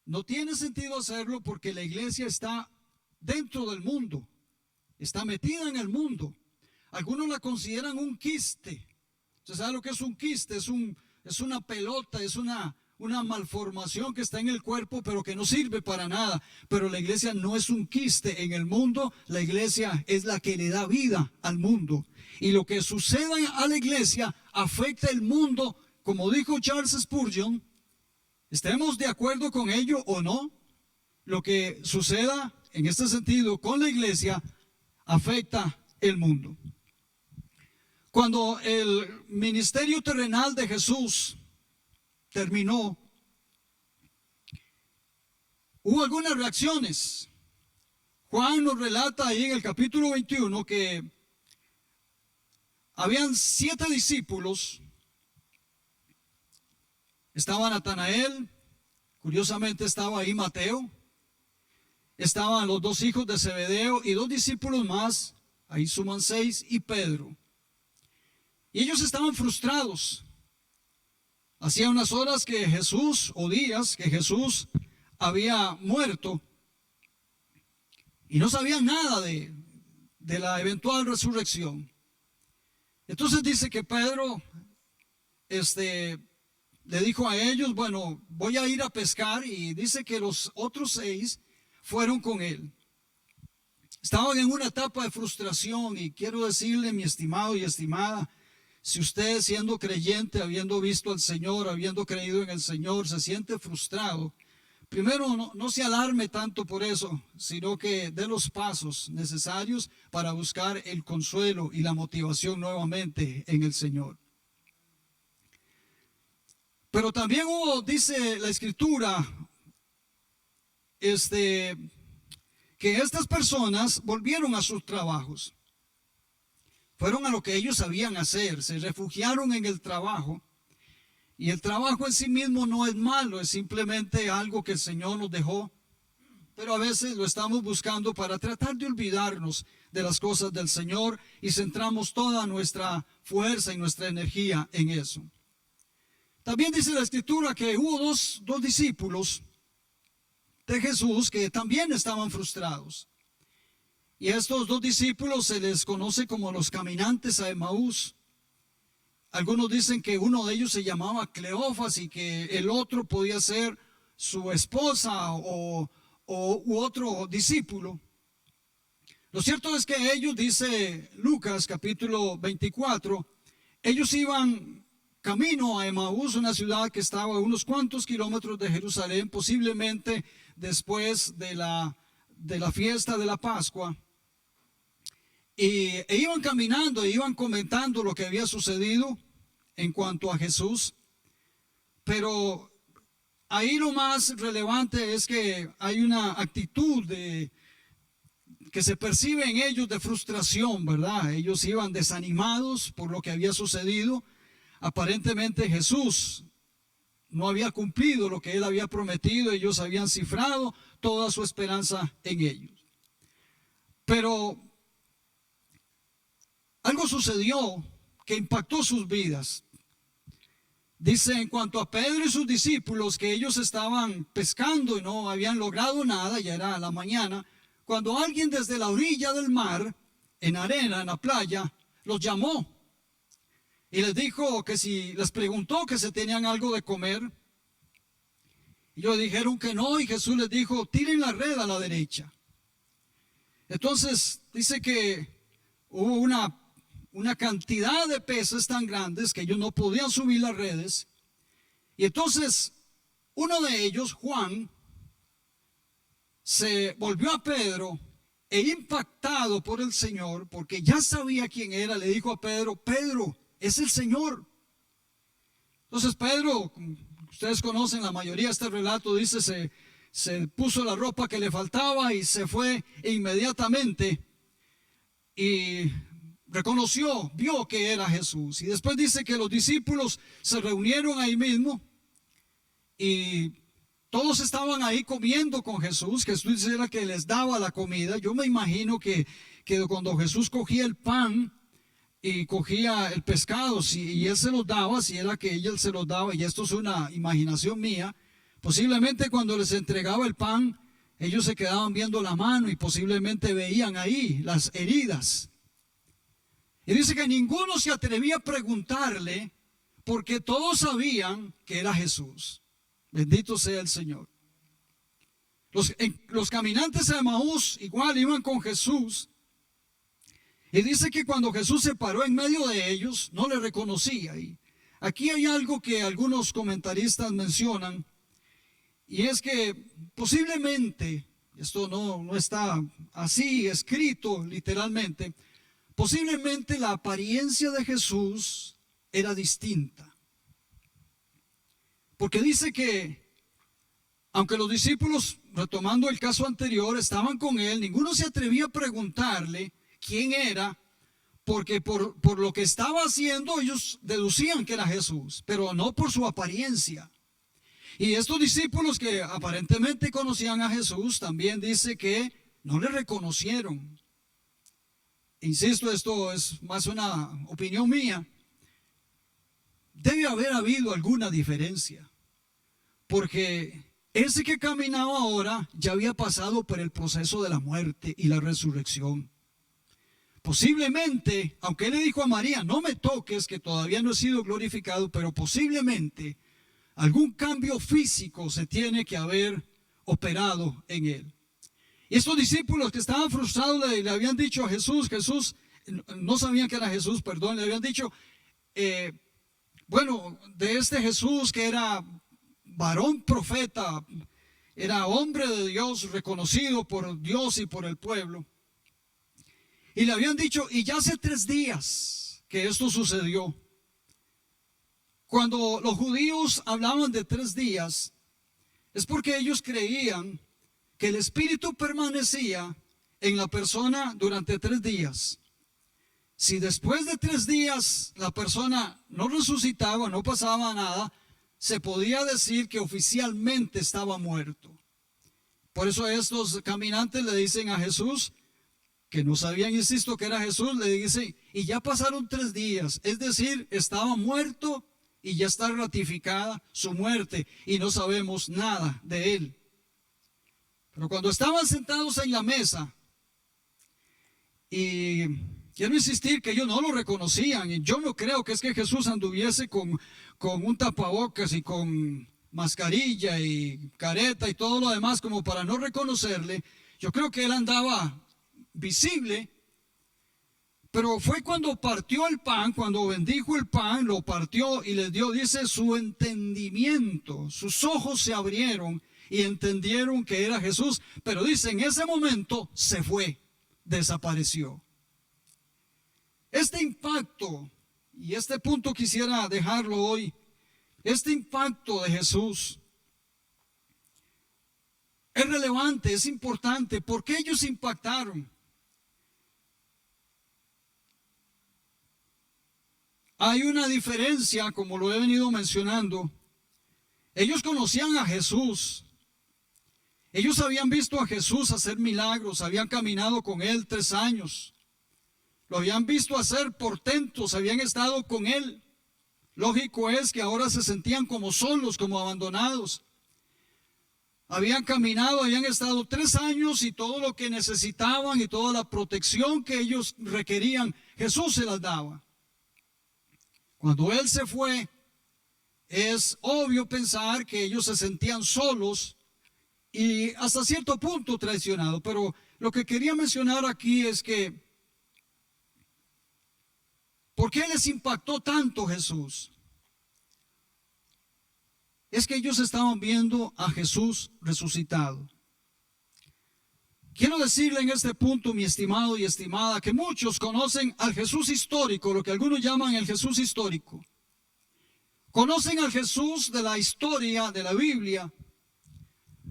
no tiene sentido hacerlo porque la iglesia está dentro del mundo, está metida en el mundo. Algunos la consideran un quiste. ¿Usted sabe lo que es un quiste? Es una pelota, es una malformación que está en el cuerpo, pero que no sirve para nada. Pero la iglesia no es un quiste en el mundo, la iglesia es la que le da vida al mundo. Y lo que suceda a la iglesia afecta el mundo, como dijo Charles Spurgeon, estemos de acuerdo con ello o no, lo que suceda en este sentido con la iglesia afecta el mundo. Cuando el ministerio terrenal de Jesús terminó, hubo algunas reacciones. Juan nos relata ahí en el capítulo 21 que habían 7 discípulos. Estaba Natanael, curiosamente estaba ahí Mateo, estaban los 2 hijos de Zebedeo y 2 discípulos más, ahí suman 6, y Pedro. Y ellos estaban frustrados. Hacía unas horas que Jesús, o días que Jesús había muerto, y no sabían nada de la eventual resurrección. Entonces dice que Pedro le dijo a ellos, bueno, voy a ir a pescar, y dice que los otros 6 fueron con él. Estaban en una etapa de frustración, y quiero decirle, mi estimado y estimada, si usted siendo creyente, habiendo visto al Señor, habiendo creído en el Señor, se siente frustrado, primero no se alarme tanto por eso, sino que dé los pasos necesarios para buscar el consuelo y la motivación nuevamente en el Señor. Pero también hubo, dice la Escritura, que estas personas volvieron a sus trabajos. Fueron a lo que ellos sabían hacer, se refugiaron en el trabajo. Y el trabajo en sí mismo no es malo, es simplemente algo que el Señor nos dejó. Pero a veces lo estamos buscando para tratar de olvidarnos de las cosas del Señor y centramos toda nuestra fuerza y nuestra energía en eso. También dice la Escritura que hubo dos discípulos de Jesús que también estaban frustrados. Y a estos 2 discípulos se les conoce como los caminantes a Emaús. Algunos dicen que uno de ellos se llamaba Cleofas y que el otro podía ser su esposa u otro discípulo. Lo cierto es que ellos, dice Lucas capítulo 24, ellos iban camino a Emaús, una ciudad que estaba a unos cuantos kilómetros de Jerusalén, posiblemente después de la fiesta de la Pascua. E iban caminando, iban comentando lo que había sucedido en cuanto a Jesús. Pero ahí lo más relevante es que hay una actitud que se percibe en ellos de frustración, ¿verdad? Ellos iban desanimados por lo que había sucedido. Aparentemente Jesús no había cumplido lo que él había prometido. Ellos habían cifrado toda su esperanza en ellos. Pero algo sucedió que impactó sus vidas. Dice en cuanto a Pedro y sus discípulos que ellos estaban pescando y no habían logrado nada, ya era la mañana, cuando alguien desde la orilla del mar, en arena, en la playa, los llamó y les dijo que si les preguntó que si tenían algo de comer. Ellos dijeron que no, y Jesús les dijo: tiren la red a la derecha. Entonces dice que hubo una cantidad de peces tan grandes que ellos no podían subir las redes. Y entonces uno de ellos, Juan, se volvió a Pedro e impactado por el Señor, porque ya sabía quién era, le dijo a Pedro: Pedro, es el Señor. Entonces Pedro, ustedes conocen la mayoría de este relato, dice se puso la ropa que le faltaba y se fue inmediatamente y reconoció, vio que era Jesús. Y después dice que los discípulos se reunieron ahí mismo y todos estaban ahí comiendo con Jesús. Jesús era que les daba la comida. Yo me imagino que cuando Jesús cogía el pan y cogía el pescado, y él se los daba, si era que él se los daba, y esto es una imaginación mía, posiblemente cuando les entregaba el pan, ellos se quedaban viendo la mano y posiblemente veían ahí las heridas. Y dice que ninguno se atrevía a preguntarle, porque todos sabían que era Jesús. Bendito sea el Señor. Los caminantes de Emaús igual iban con Jesús. Y dice que cuando Jesús se paró en medio de ellos, no le reconocía. Y aquí hay algo que algunos comentaristas mencionan, y es que posiblemente, esto no está así escrito literalmente, posiblemente la apariencia de Jesús era distinta. Porque dice que, aunque los discípulos, retomando el caso anterior, estaban con él, ninguno se atrevía a preguntarle quién era, porque por lo que estaba haciendo ellos deducían que era Jesús, pero no por su apariencia. Y estos discípulos que aparentemente conocían a Jesús, también dice que no le reconocieron. Insisto, esto es más una opinión mía. Debe haber habido alguna diferencia, porque ese que caminaba ahora ya había pasado por el proceso de la muerte y la resurrección. Posiblemente, aunque él le dijo a María: no me toques, que todavía no he sido glorificado, pero posiblemente algún cambio físico se tiene que haber operado en él. Y estos discípulos que estaban frustrados le habían dicho a Jesús, no sabían que era Jesús, perdón, le habían dicho, bueno, de este Jesús que era varón profeta, era hombre de Dios, reconocido por Dios y por el pueblo. Y le habían dicho, y ya hace 3 días que esto sucedió. Cuando los judíos hablaban de 3 días, es porque ellos creían que el Espíritu permanecía en la persona durante 3 días. Si después de 3 días la persona no resucitaba, no pasaba nada, se podía decir que oficialmente estaba muerto. Por eso estos caminantes le dicen a Jesús, que no sabían, insisto, que era Jesús, le dicen, y ya pasaron 3 días, es decir, estaba muerto y ya está ratificada su muerte y no sabemos nada de él. Pero cuando estaban sentados en la mesa, y quiero insistir que ellos no lo reconocían, y yo no creo que es que Jesús anduviese con un tapabocas y con mascarilla y careta y todo lo demás como para no reconocerle. Yo creo que él andaba visible, pero fue cuando partió el pan, cuando bendijo el pan, lo partió y les dio, dice, su entendimiento, sus ojos se abrieron y entendieron que era Jesús, pero dice, en ese momento se fue, desapareció. Este impacto, y este punto quisiera dejarlo hoy, este impacto de Jesús es relevante, es importante. ¿Por qué ellos impactaron? Hay una diferencia, como lo he venido mencionando. Ellos conocían a Jesús. Ellos habían visto a Jesús hacer milagros, habían caminado con Él 3 años. Lo habían visto hacer portentos, habían estado con Él. Lógico es que ahora se sentían como solos, como abandonados. Habían caminado, habían estado 3 años y todo lo que necesitaban y toda la protección que ellos requerían, Jesús se las daba. Cuando Él se fue, es obvio pensar que ellos se sentían solos y hasta cierto punto traicionados. Pero lo que quería mencionar aquí es que, ¿por qué les impactó tanto Jesús? Es que ellos estaban viendo a Jesús resucitado. Quiero decirle en este punto, mi estimado y estimada, que muchos conocen al Jesús histórico, lo que algunos llaman el Jesús histórico. Conocen al Jesús de la historia de la Biblia,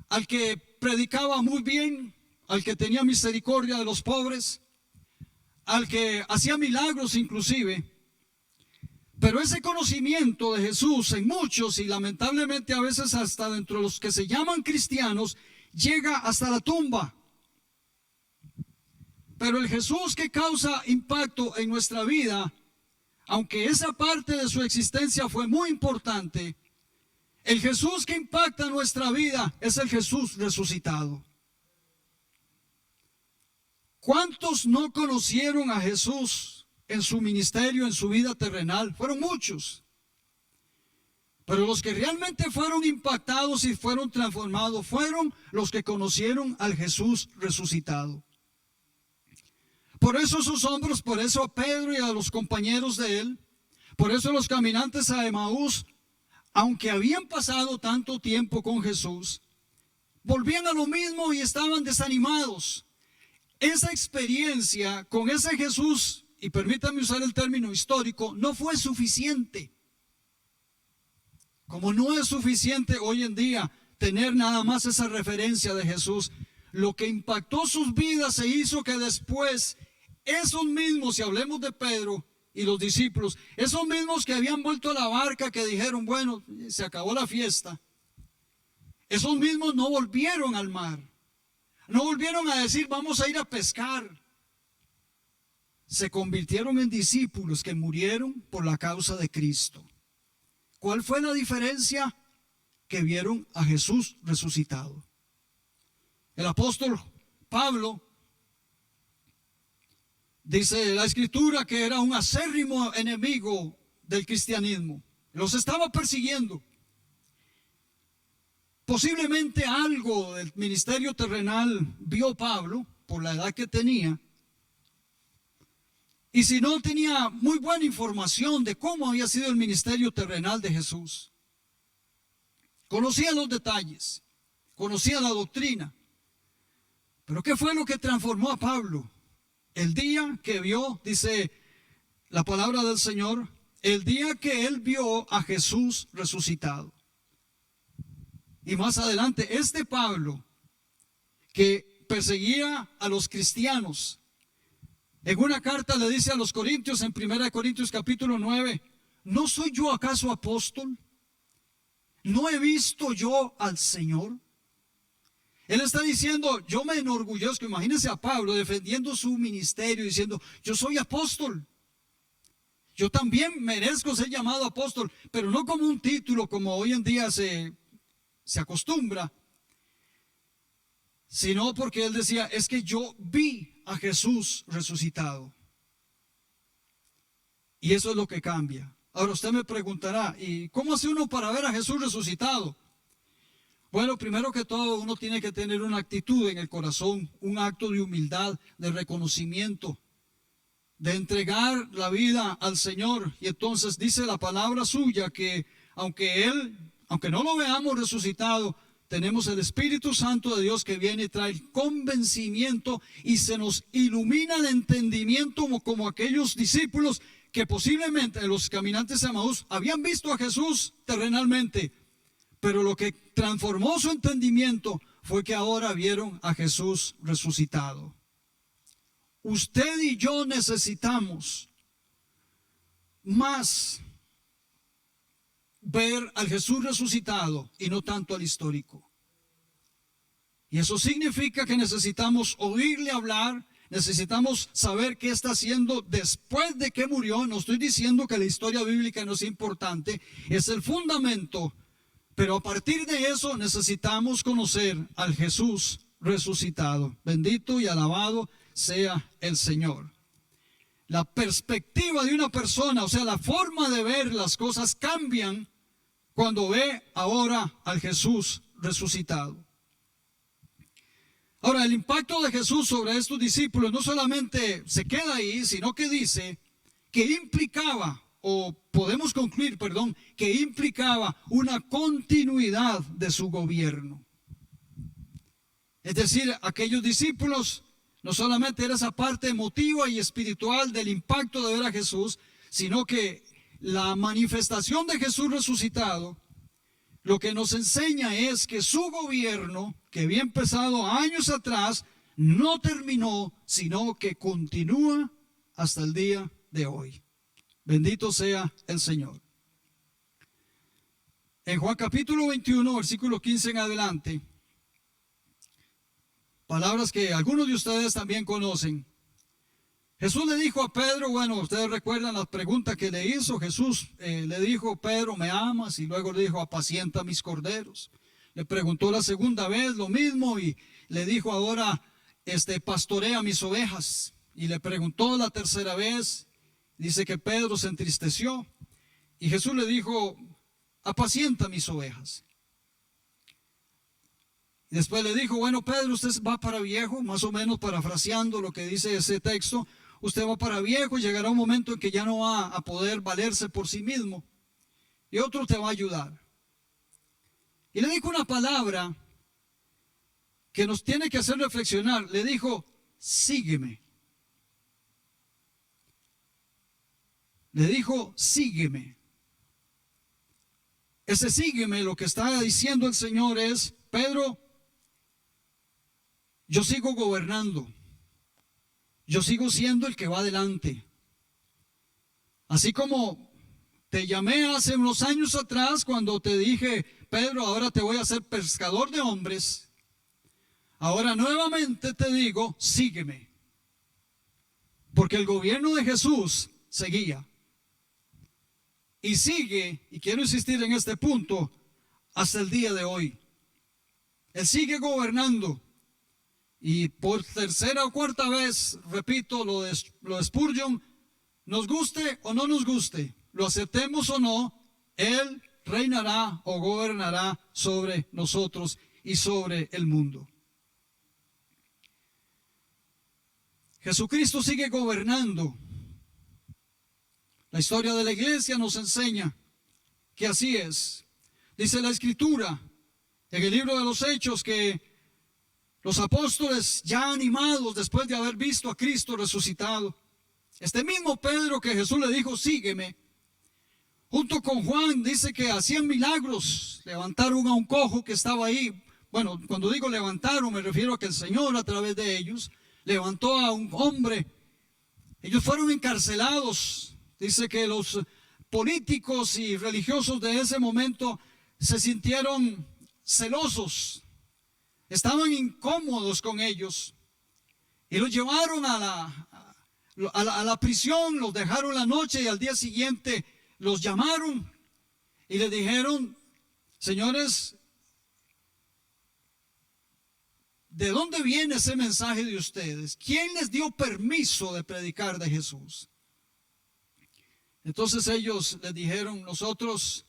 al que predicaba muy bien, al que tenía misericordia de los pobres, al que hacía milagros inclusive. Pero ese conocimiento de Jesús en muchos, y lamentablemente a veces hasta dentro de los que se llaman cristianos, llega hasta la tumba. Pero el Jesús que causa impacto en nuestra vida, aunque esa parte de su existencia fue muy importante, el Jesús que impacta nuestra vida es el Jesús resucitado. ¿Cuántos no conocieron a Jesús en su ministerio, en su vida terrenal? Fueron muchos. Pero los que realmente fueron impactados y fueron transformados fueron los que conocieron al Jesús resucitado. Por eso sus hombros, por eso a Pedro y a los compañeros de él, por eso los caminantes a Emaús, aunque habían pasado tanto tiempo con Jesús, volvían a lo mismo y estaban desanimados. Esa experiencia con ese Jesús, y permítanme usar el término histórico, no fue suficiente. Como no es suficiente hoy en día tener nada más esa referencia de Jesús, lo que impactó sus vidas se hizo que después esos mismos, si hablemos de Pedro y los discípulos, esos mismos que habían vuelto a la barca, que dijeron, bueno, se acabó la fiesta, esos mismos no volvieron al mar, no volvieron a decir, vamos a ir a pescar. Se convirtieron en discípulos que murieron por la causa de Cristo. ¿Cuál fue la diferencia? Que vieron a Jesús resucitado. El apóstol Pablo dice la escritura que era un acérrimo enemigo del cristianismo. Los estaba persiguiendo. Posiblemente algo del ministerio terrenal vio Pablo por la edad que tenía. Y si no, tenía muy buena información de cómo había sido el ministerio terrenal de Jesús. Conocía los detalles, conocía la doctrina. Pero ¿qué fue lo que transformó a Pablo? El día que vio, dice la palabra del Señor, el día que él vio a Jesús resucitado. Y más adelante, este Pablo que perseguía a los cristianos, en una carta le dice a los Corintios, en 1 Corintios capítulo 9, ¿no soy yo acaso apóstol? ¿No he visto yo al Señor? Él está diciendo, yo me enorgullezco. Imagínense a Pablo defendiendo su ministerio, diciendo, yo soy apóstol. Yo también merezco ser llamado apóstol, pero no como un título como hoy en día se acostumbra, sino porque él decía, es que yo vi a Jesús resucitado. Y eso es lo que cambia. Ahora usted me preguntará, ¿y cómo hace uno para ver a Jesús resucitado? Bueno, primero que todo, uno tiene que tener una actitud en el corazón, un acto de humildad, de reconocimiento, de entregar la vida al Señor. Y entonces dice la palabra suya que aunque no lo veamos resucitado, tenemos el Espíritu Santo de Dios que viene y trae el convencimiento y se nos ilumina el entendimiento como aquellos discípulos que posiblemente los caminantes de Emaús habían visto a Jesús terrenalmente, pero lo que transformó su entendimiento fue que ahora vieron a Jesús resucitado. Usted y yo necesitamos más ver al Jesús resucitado y no tanto al histórico. Y eso significa que necesitamos oírle hablar, necesitamos saber qué está haciendo después de que murió. No estoy diciendo que la historia bíblica no es importante, es el fundamento, pero a partir de eso necesitamos conocer al Jesús resucitado. Bendito y alabado sea el Señor. La perspectiva de una persona, o sea, la forma de ver las cosas cambian cuando ve ahora al Jesús resucitado. Ahora, el impacto de Jesús sobre estos discípulos no solamente se queda ahí, sino que dice que implicaba, o podemos concluir, perdón, que implicaba una continuidad de su gobierno. Es decir, aquellos discípulos no solamente era esa parte emotiva y espiritual del impacto de ver a Jesús, sino que la manifestación de Jesús resucitado lo que nos enseña es que su gobierno, que había empezado años atrás, no terminó, sino que continúa hasta el día de hoy. Bendito sea el Señor. En Juan capítulo 21, versículo 15 en adelante, palabras que algunos de ustedes también conocen. Jesús le dijo a Pedro, bueno, ustedes recuerdan las preguntas que le hizo. Jesús le dijo, Pedro, ¿me amas? Y luego le dijo, apacienta mis corderos. Le preguntó la segunda vez lo mismo y le dijo, ahora pastorea mis ovejas. Y le preguntó la tercera vez, dice que Pedro se entristeció. Y Jesús le dijo, apacienta mis ovejas. Y después le dijo, bueno, Pedro, usted va para viejo, más o menos parafraseando lo que dice ese texto. Usted va para viejo y llegará un momento en que ya no va a poder valerse por sí mismo. Y otro te va a ayudar. Y le dijo una palabra que nos tiene que hacer reflexionar. Le dijo, sígueme. Le dijo, sígueme. Ese sígueme, lo que está diciendo el Señor es, Pedro, yo sigo gobernando. Yo sigo siendo el que va adelante. Así como te llamé hace unos años atrás cuando te dije, Pedro, ahora te voy a hacer pescador de hombres. Ahora nuevamente te digo, sígueme. Porque el gobierno de Jesús seguía. Y sigue, y quiero insistir en este punto, hasta el día de hoy. Él sigue gobernando. Y por tercera o cuarta vez, repito, lo de Spurgeon, nos guste o no nos guste, lo aceptemos o no, Él reinará o gobernará sobre nosotros y sobre el mundo. Jesucristo sigue gobernando. La historia de la iglesia nos enseña que así es. Dice la Escritura en el libro de los Hechos que los apóstoles, ya animados después de haber visto a Cristo resucitado, este mismo Pedro que Jesús le dijo, sígueme, junto con Juan, dice que hacían milagros. Levantaron a un cojo que estaba ahí. Bueno, cuando digo levantaron, me refiero a que el Señor a través de ellos levantó a un hombre. Ellos fueron encarcelados. Dice que los políticos y religiosos de ese momento se sintieron celosos. Estaban incómodos con ellos y los llevaron a la prisión, los dejaron la noche y al día siguiente los llamaron y le dijeron, señores, ¿de dónde viene ese mensaje de ustedes? ¿Quién les dio permiso de predicar de Jesús? Entonces ellos les dijeron, nosotros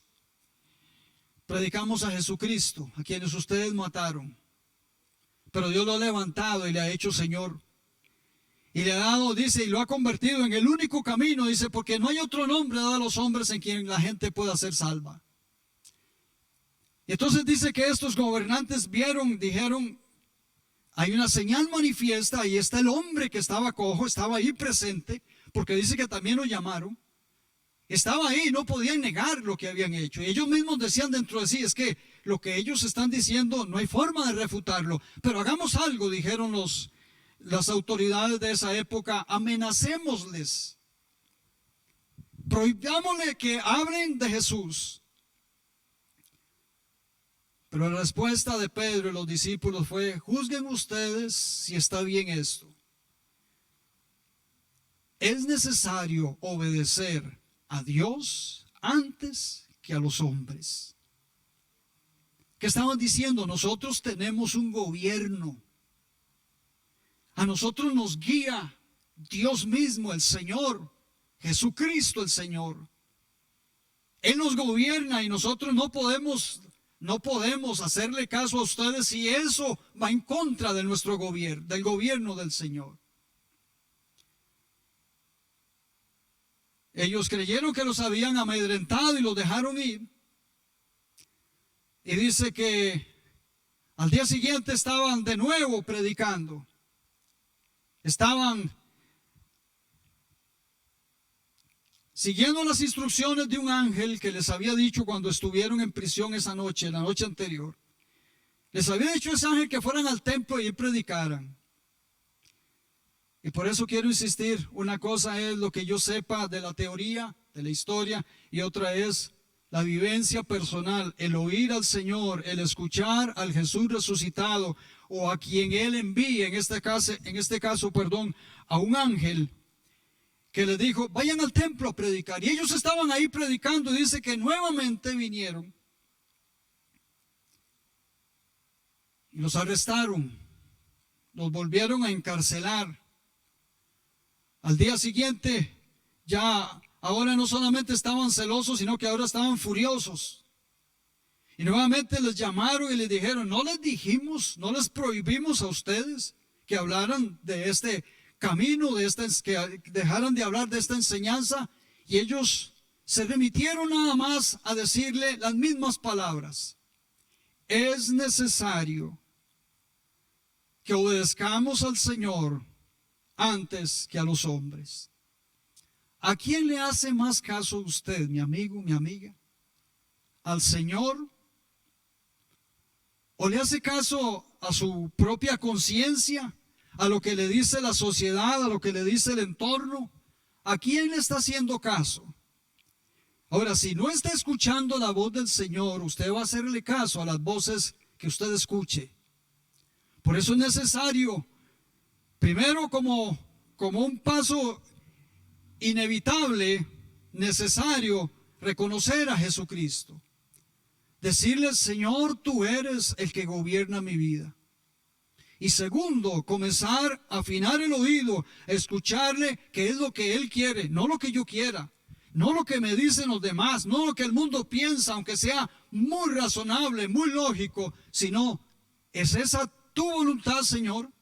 predicamos a Jesucristo, a quienes ustedes mataron. Pero Dios lo ha levantado y le ha hecho Señor. Y le ha dado, dice, y lo ha convertido en el único camino, dice, porque no hay otro nombre dado a los hombres en quien la gente pueda ser salva. Y entonces dice que estos gobernantes vieron, dijeron, hay una señal manifiesta, ahí está el hombre que estaba cojo, estaba ahí presente, porque dice que también lo llamaron. estaba ahí, no podían negar lo que habían hecho. Y ellos mismos decían dentro de sí, es que lo que ellos están diciendo no hay forma de refutarlo. Pero hagamos algo, dijeron las autoridades de esa época, amenacémosles. Prohibámosle que hablen de Jesús. Pero la respuesta de Pedro y los discípulos fue: juzguen ustedes si está bien esto. Es necesario obedecer a Dios antes que a los hombres. ¿Qué estaban diciendo? Nosotros tenemos un gobierno. A nosotros nos guía Dios mismo, el Señor, Jesucristo el Señor. Él nos gobierna y nosotros no podemos hacerle caso a ustedes si eso va en contra de nuestro gobierno, del gobierno del Señor. Ellos creyeron que los habían amedrentado y los dejaron ir. Y dice que al día siguiente estaban de nuevo predicando. Estaban siguiendo las instrucciones de un ángel que les había dicho cuando estuvieron en prisión esa noche, la noche anterior. Les había dicho ese ángel que fueran al templo y predicaran. Y por eso quiero insistir, una cosa es lo que yo sepa de la teoría, de la historia, y otra es la vivencia personal, el oír al Señor, el escuchar al Jesús resucitado o a quien Él envíe, en este caso, a un ángel que les dijo, vayan al templo a predicar. Y ellos estaban ahí predicando y dice que nuevamente vinieron y los arrestaron, los volvieron a encarcelar. Al día siguiente, ya ahora no solamente estaban celosos, sino que ahora estaban furiosos. Y nuevamente les llamaron y les dijeron, no les dijimos, no les prohibimos a ustedes que hablaran de este camino, que dejaran de hablar de esta enseñanza. Y ellos se remitieron nada más a decirle las mismas palabras. Es necesario que obedezcamos al Señor antes que a los hombres. ¿A quién le hace más caso usted, mi amigo, mi amiga? ¿Al Señor? ¿O le hace caso a su propia conciencia? ¿A lo que le dice la sociedad? ¿A lo que le dice el entorno? ¿A quién le está haciendo caso? Ahora, si no está escuchando la voz del Señor, usted va a hacerle caso a las voces que usted escuche. Por eso es necesario, primero como un paso inevitable, necesario, reconocer a Jesucristo. Decirle, Señor, tú eres el que gobierna mi vida. Y segundo, comenzar a afinar el oído, escucharle qué es lo que Él quiere, no lo que yo quiera, no lo que me dicen los demás, no lo que el mundo piensa, aunque sea muy razonable, muy lógico, sino, ¿es esa tu voluntad, Señor?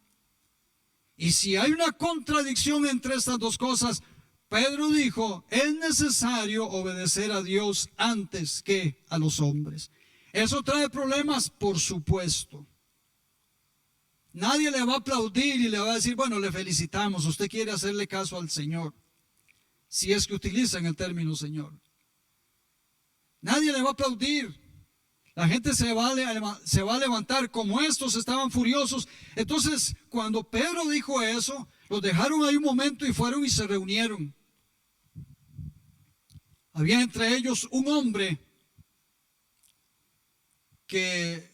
Y si hay una contradicción entre estas dos cosas, Pedro dijo, es necesario obedecer a Dios antes que a los hombres. ¿Eso trae problemas? Por supuesto. Nadie le va a aplaudir y le va a decir, bueno, le felicitamos, usted quiere hacerle caso al Señor. Si es que utilizan el término Señor. Nadie le va a aplaudir. La gente se va a levantar como estos estaban furiosos. Entonces, cuando Pedro dijo eso, los dejaron ahí un momento y fueron y se reunieron. Había entre ellos un hombre que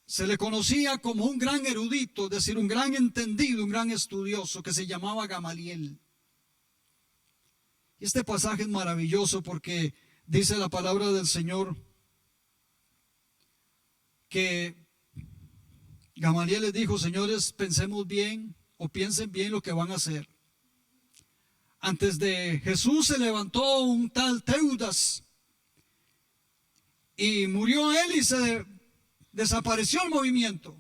se le conocía como un gran erudito, es decir, un gran entendido, un gran estudioso, que se llamaba Gamaliel. Y este pasaje es maravilloso porque dice la palabra del Señor que Gamaliel les dijo, señores, pensemos bien o piensen bien lo que van a hacer. Antes de Jesús se levantó un tal Teudas y murió él y se desapareció el movimiento.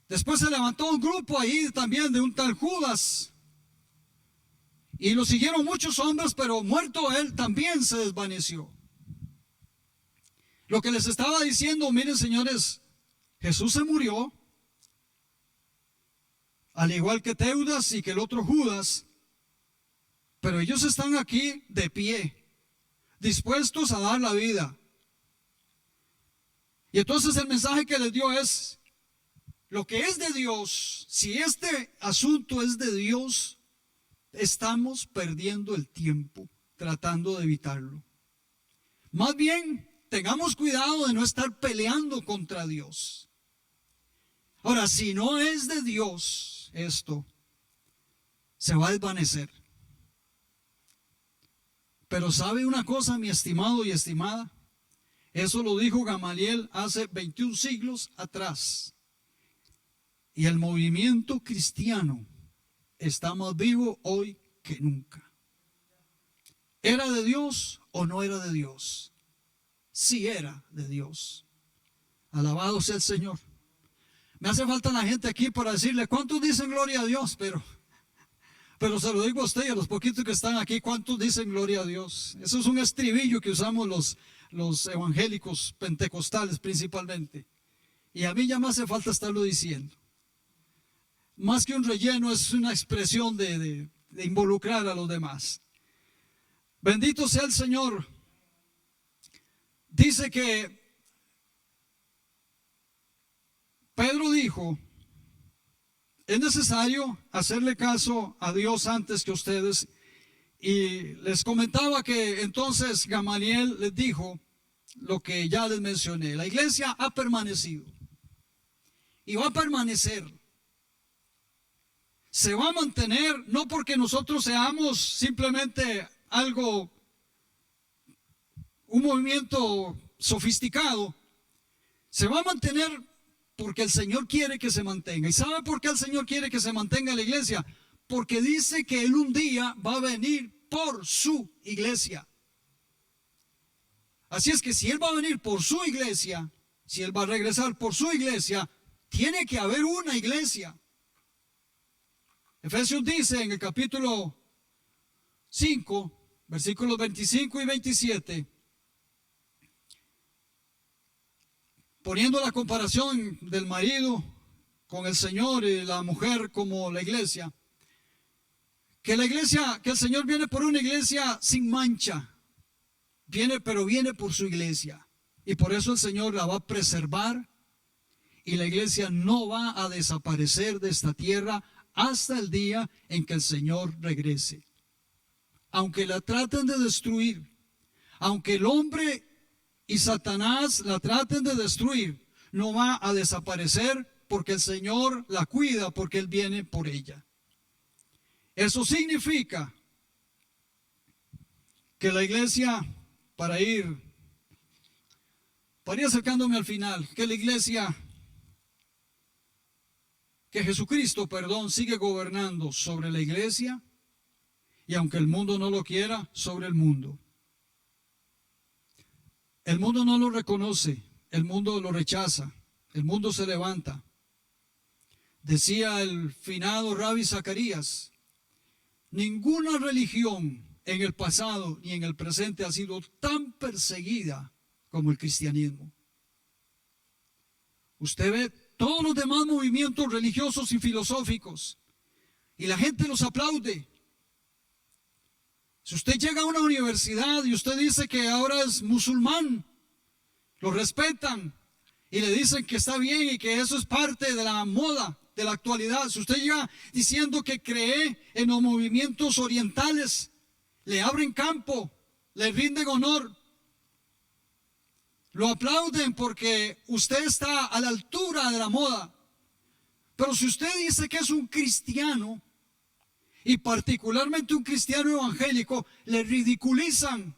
Después se levantó un grupo ahí también de un tal Judas y lo siguieron muchos hombres, pero muerto él también se desvaneció. Lo que les estaba diciendo, miren señores, Jesús se murió, al igual que Teudas y que el otro Judas, pero ellos están aquí de pie, dispuestos a dar la vida. Y entonces el mensaje que les dio es, lo que es de Dios, si este asunto es de Dios, estamos perdiendo el tiempo tratando de evitarlo. Más bien, tengamos cuidado de no estar peleando contra Dios. Ahora, si no es de Dios esto, se va a desvanecer. Pero ¿sabe una cosa, mi estimado y estimada? Eso lo dijo Gamaliel hace 21 siglos atrás. Y el movimiento cristiano está más vivo hoy que nunca. ¿Era de Dios o no era de Dios? Sí era de Dios. Alabado sea el Señor. Me hace falta la gente aquí para decirle, ¿cuántos dicen gloria a Dios? Pero se lo digo a usted y a los poquitos que están aquí, ¿cuántos dicen gloria a Dios? Eso es un estribillo que usamos los evangélicos pentecostales principalmente. Y a mí ya me hace falta estarlo diciendo. Más que un relleno, es una expresión de involucrar a los demás. Bendito sea el Señor. Dice que Pedro dijo, es necesario hacerle caso a Dios antes que ustedes. Y les comentaba que entonces Gamaliel les dijo lo que ya les mencioné. La iglesia ha permanecido y va a permanecer. Se va a mantener, no porque nosotros seamos simplemente un movimiento sofisticado. Se va a mantener porque el Señor quiere que se mantenga. ¿Y sabe por qué el Señor quiere que se mantenga la iglesia? Porque dice que Él un día va a venir por su iglesia. Así es que si Él va a venir por su iglesia, si Él va a regresar por su iglesia, tiene que haber una iglesia. Efesios dice en el capítulo 5, versículos 25 y 27, poniendo la comparación del marido con el Señor y la mujer como la iglesia, que el Señor viene por una iglesia sin mancha, pero viene por su iglesia, y por eso el Señor la va a preservar, y la iglesia no va a desaparecer de esta tierra hasta el día en que el Señor regrese. Aunque la traten de destruir, aunque el hombre y Satanás la traten de destruir, no va a desaparecer porque el Señor la cuida, porque Él viene por ella. Eso significa que la iglesia, para ir acercándome al final, que la iglesia, que Jesucristo, sigue gobernando sobre la iglesia, y aunque el mundo no lo quiera, sobre el mundo. El mundo no lo reconoce, el mundo lo rechaza, el mundo se levanta. Decía el finado Rabbi Zacarías, ninguna religión en el pasado ni en el presente ha sido tan perseguida como el cristianismo. Usted ve todos los demás movimientos religiosos y filosóficos y la gente los aplaude. Si usted llega a una universidad y usted dice que ahora es musulmán, lo respetan y le dicen que está bien y que eso es parte de la moda de la actualidad. Si usted llega diciendo que cree en los movimientos orientales, le abren campo, le rinden honor, lo aplauden porque usted está a la altura de la moda. Pero si usted dice que es un cristiano, y particularmente un cristiano evangélico, le ridiculizan.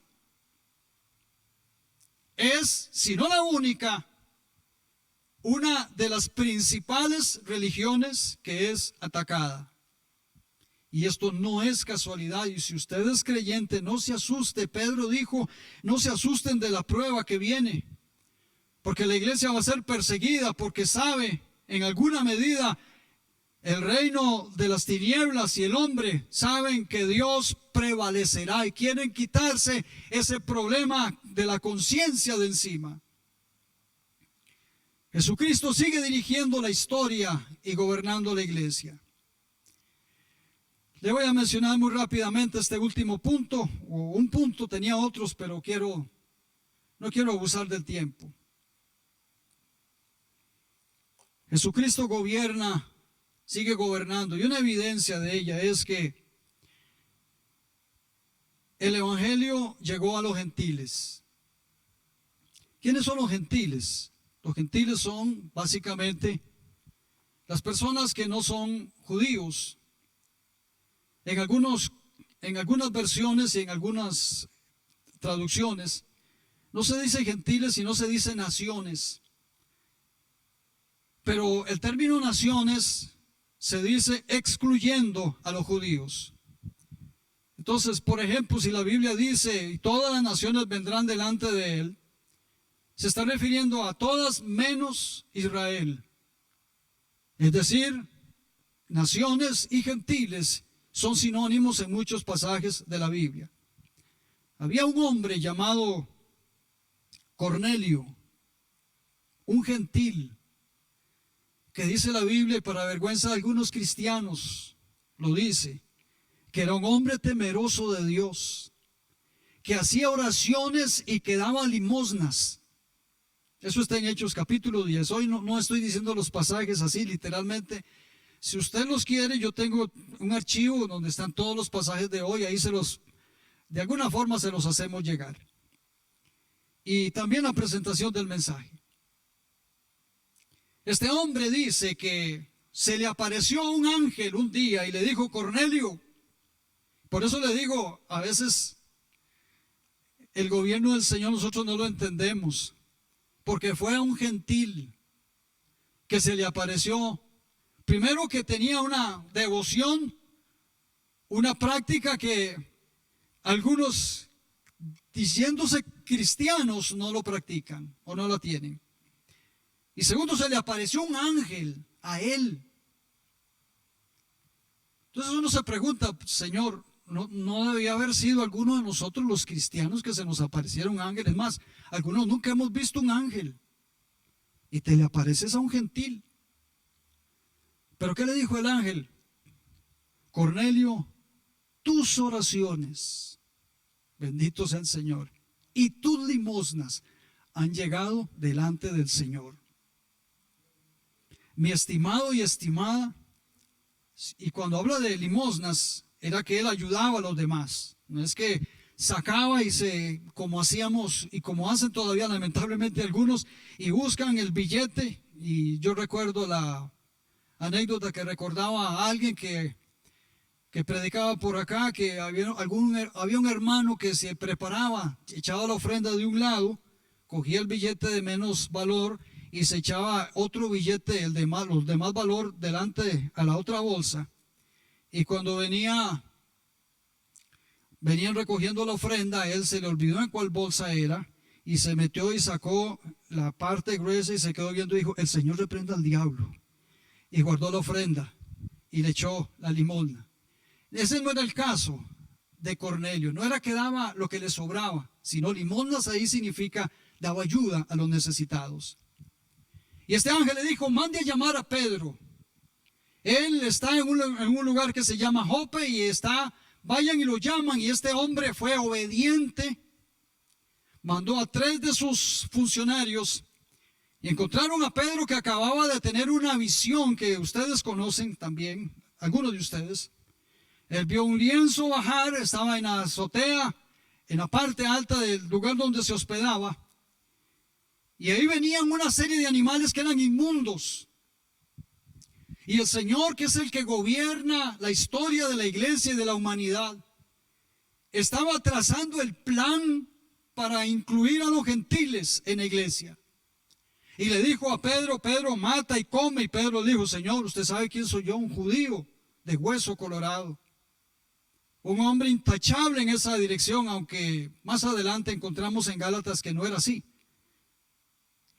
Es, si no la única, una de las principales religiones que es atacada. Y esto no es casualidad. Y si usted es creyente, no se asuste. Pedro dijo, no se asusten de la prueba que viene. Porque la iglesia va a ser perseguida, porque sabe, en alguna medida, el reino de las tinieblas y el hombre saben que Dios prevalecerá y quieren quitarse ese problema de la conciencia de encima. Jesucristo sigue dirigiendo la historia y gobernando la iglesia. Le voy a mencionar muy rápidamente este último punto, o un punto, tenía otros, pero no quiero abusar del tiempo. Jesucristo gobierna, sigue gobernando, y una evidencia de ella es que el Evangelio llegó a los gentiles. ¿Quiénes son los gentiles? Los gentiles son básicamente las personas que no son judíos. En algunas versiones y en algunas traducciones no se dice gentiles, sino se dice naciones. Pero el término naciones se dice excluyendo a los judíos. Entonces, por ejemplo, si la Biblia dice, y todas las naciones vendrán delante de él, se está refiriendo a todas menos Israel. Es decir, naciones y gentiles son sinónimos en muchos pasajes de la Biblia. Había un hombre llamado Cornelio, un gentil, que dice la Biblia, y para vergüenza de algunos cristianos lo dice, que era un hombre temeroso de Dios, que hacía oraciones y que daba limosnas. Eso está en Hechos capítulo 10. Hoy no estoy diciendo los pasajes así literalmente. Si usted los quiere, yo tengo un archivo donde están todos los pasajes de hoy. Ahí de alguna forma se los hacemos llegar. Y también la presentación del mensaje. Este hombre dice que se le apareció un ángel un día y le dijo, Cornelio. Por eso le digo, a veces el gobierno del Señor nosotros no lo entendemos, porque fue a un gentil que se le apareció, primero que tenía una devoción, una práctica que algunos diciéndose cristianos no lo practican o no la tienen. Y segundo, se le apareció un ángel a él. Entonces uno se pregunta, Señor, ¿no debía haber sido alguno de nosotros los cristianos que se nos aparecieron ángeles? Más, algunos nunca hemos visto un ángel y te le apareces a un gentil. ¿Pero qué le dijo el ángel? Cornelio, tus oraciones, bendito sea el Señor, y tus limosnas han llegado delante del Señor. Mi estimado y estimada, y cuando habla de limosnas, era que él ayudaba a los demás. No es que sacaba como hacíamos y como hacen todavía lamentablemente algunos, y buscan el billete. Y yo recuerdo la anécdota que recordaba a alguien que predicaba por acá, que había un hermano que se preparaba, echaba la ofrenda de un lado, cogía el billete de menos valor y se echaba otro billete, los de más valor, delante a la otra bolsa. Y cuando venían recogiendo la ofrenda, a él se le olvidó en cuál bolsa era y se metió y sacó la parte gruesa y se quedó viendo y dijo, el Señor reprenda al diablo. Y guardó la ofrenda y le echó la limosna. Ese no era el caso de Cornelio, no era que daba lo que le sobraba, sino limosnas ahí significa daba ayuda a los necesitados. Y este ángel le dijo, mande a llamar a Pedro. Él está en un lugar que se llama Jope y vayan y lo llaman. Y este hombre fue obediente, mandó a 3 de sus funcionarios y encontraron a Pedro, que acababa de tener una visión que ustedes conocen también, algunos de ustedes. Él vio un lienzo bajar, estaba en la azotea, en la parte alta del lugar donde se hospedaba. Y ahí venían una serie de animales que eran inmundos. Y el Señor, que es el que gobierna la historia de la iglesia y de la humanidad, estaba trazando el plan para incluir a los gentiles en la iglesia. Y le dijo a Pedro, Pedro, mata y come. Y Pedro le dijo, Señor, usted sabe quién soy yo, un judío de hueso colorado. Un hombre intachable en esa dirección, aunque más adelante encontramos en Gálatas que no era así.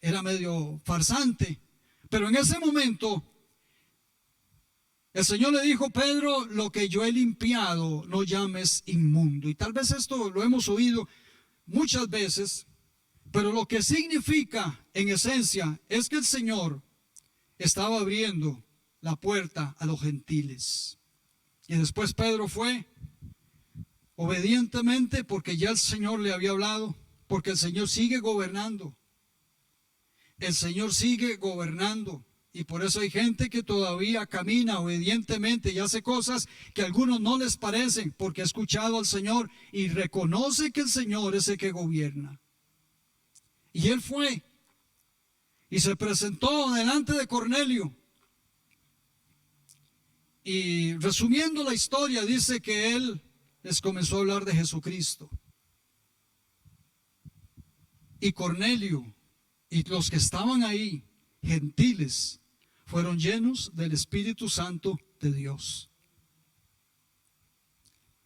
Era medio farsante. Pero en ese momento el Señor le dijo, Pedro, lo que yo he limpiado no llames inmundo. Y tal vez esto lo hemos oído muchas veces, pero lo que significa en esencia es que el Señor estaba abriendo la puerta a los gentiles. Y después Pedro fue obedientemente porque ya el Señor le había hablado, porque el Señor sigue gobernando. El Señor sigue gobernando. Y por eso hay gente que todavía camina obedientemente y hace cosas que a algunos no les parecen, porque ha escuchado al Señor y reconoce que el Señor es el que gobierna. Y él fue y se presentó delante de Cornelio. Y resumiendo la historia, dice que él les comenzó a hablar de Jesucristo. Y Cornelio y los que estaban ahí, gentiles, fueron llenos del Espíritu Santo de Dios.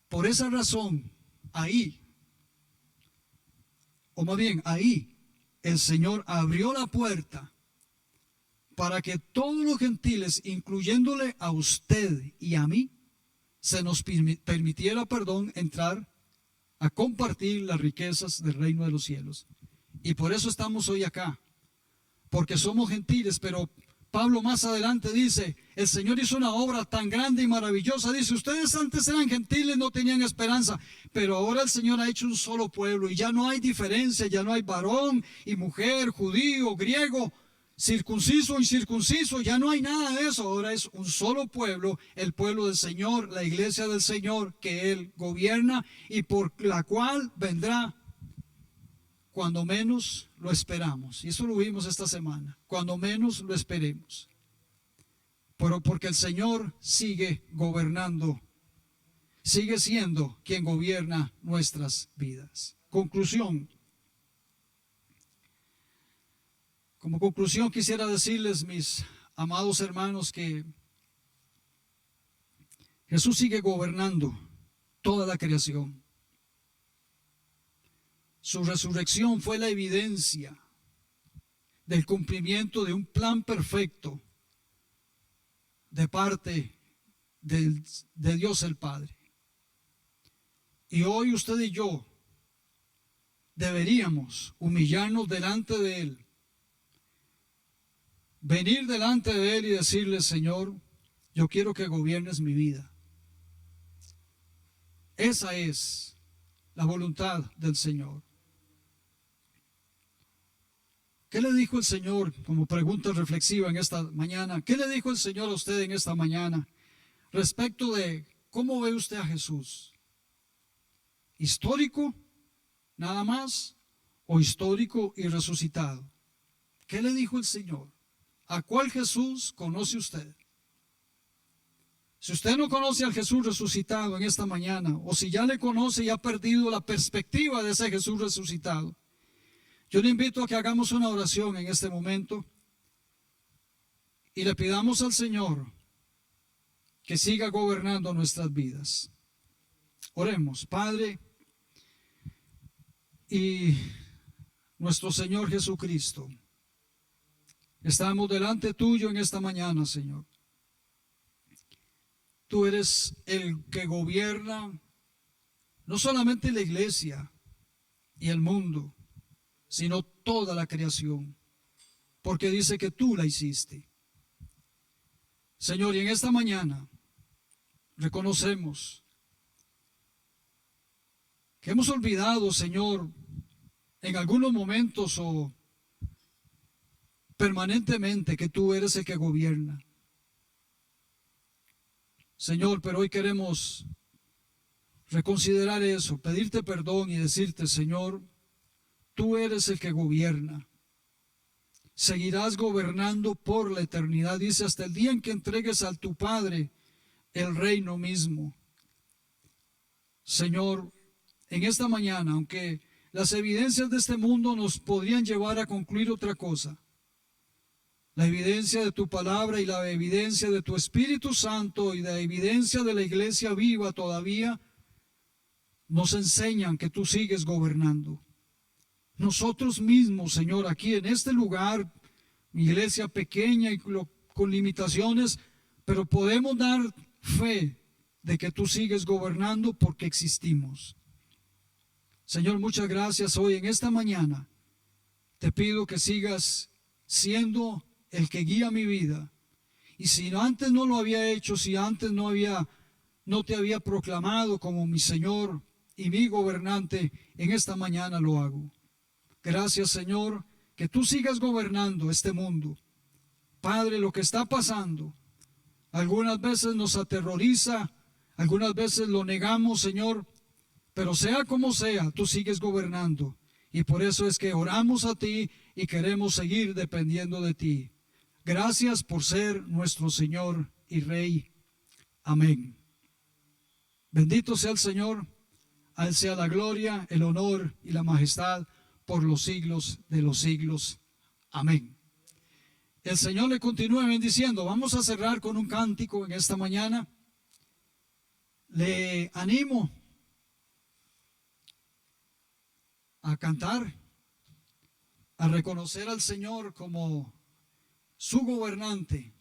Por esa razón, ahí, o más bien ahí, el Señor abrió la puerta para que todos los gentiles, incluyéndole a usted y a mí, se nos permitiera, entrar a compartir las riquezas del reino de los cielos. Y por eso estamos hoy acá, porque somos gentiles. Pero Pablo más adelante dice, el Señor hizo una obra tan grande y maravillosa. Dice, ustedes antes eran gentiles, no tenían esperanza, pero ahora el Señor ha hecho un solo pueblo y ya no hay diferencia, ya no hay varón y mujer, judío, griego, circunciso, incircunciso, ya no hay nada de eso. Ahora es un solo pueblo, el pueblo del Señor, la iglesia del Señor que Él gobierna y por la cual vendrá cuando menos lo esperamos. Y eso lo vimos esta semana, cuando menos lo esperemos. Pero porque el Señor sigue gobernando, sigue siendo quien gobierna nuestras vidas. Conclusión. Como conclusión quisiera decirles, mis amados hermanos, que Jesús sigue gobernando toda la creación. Su resurrección fue la evidencia del cumplimiento de un plan perfecto de parte de Dios el Padre. Y hoy usted y yo deberíamos humillarnos delante de Él, venir delante de Él y decirle, Señor, yo quiero que gobiernes mi vida. Esa es la voluntad del Señor. ¿Qué le dijo el Señor como pregunta reflexiva en esta mañana? ¿Qué le dijo el Señor a usted en esta mañana respecto de cómo ve usted a Jesús? ¿Histórico nada más o histórico y resucitado? ¿Qué le dijo el Señor? ¿A cuál Jesús conoce usted? Si usted no conoce al Jesús resucitado en esta mañana, o si ya le conoce y ha perdido la perspectiva de ese Jesús resucitado, yo le invito a que hagamos una oración en este momento y le pidamos al Señor que siga gobernando nuestras vidas. Oremos. Padre y nuestro Señor Jesucristo, estamos delante tuyo en esta mañana, Señor. Tú eres el que gobierna no solamente la iglesia y el mundo, sino toda la creación, porque dice que tú la hiciste. Señor, y en esta mañana reconocemos que hemos olvidado, Señor, en algunos momentos o permanentemente, que tú eres el que gobierna. Señor, pero hoy queremos reconsiderar eso, pedirte perdón y decirte, Señor, tú eres el que gobierna. Seguirás gobernando por la eternidad. Dice, hasta el día en que entregues a tu Padre el reino mismo. Señor, en esta mañana, aunque las evidencias de este mundo nos podrían llevar a concluir otra cosa, la evidencia de tu palabra y la evidencia de tu Espíritu Santo y la evidencia de la iglesia viva todavía nos enseñan que tú sigues gobernando. Nosotros mismos, Señor, aquí en este lugar, mi iglesia pequeña y con limitaciones, pero podemos dar fe de que tú sigues gobernando porque existimos. Señor, muchas gracias hoy en esta mañana. Te pido que sigas siendo el que guía mi vida. Y si antes no lo había hecho, si antes no había no te había proclamado como mi Señor y mi gobernante, en esta mañana lo hago. Gracias, Señor, que tú sigas gobernando este mundo. Padre, lo que está pasando, algunas veces nos aterroriza, algunas veces lo negamos, Señor, pero sea como sea, tú sigues gobernando. Y por eso es que oramos a ti y queremos seguir dependiendo de ti. Gracias por ser nuestro Señor y Rey. Amén. Bendito sea el Señor, a Él sea la gloria, el honor y la majestad por los siglos de los siglos. Amén. El Señor le continúe bendiciendo. Vamos a cerrar con un cántico en esta mañana. Le animo a cantar, a reconocer al Señor como su gobernante.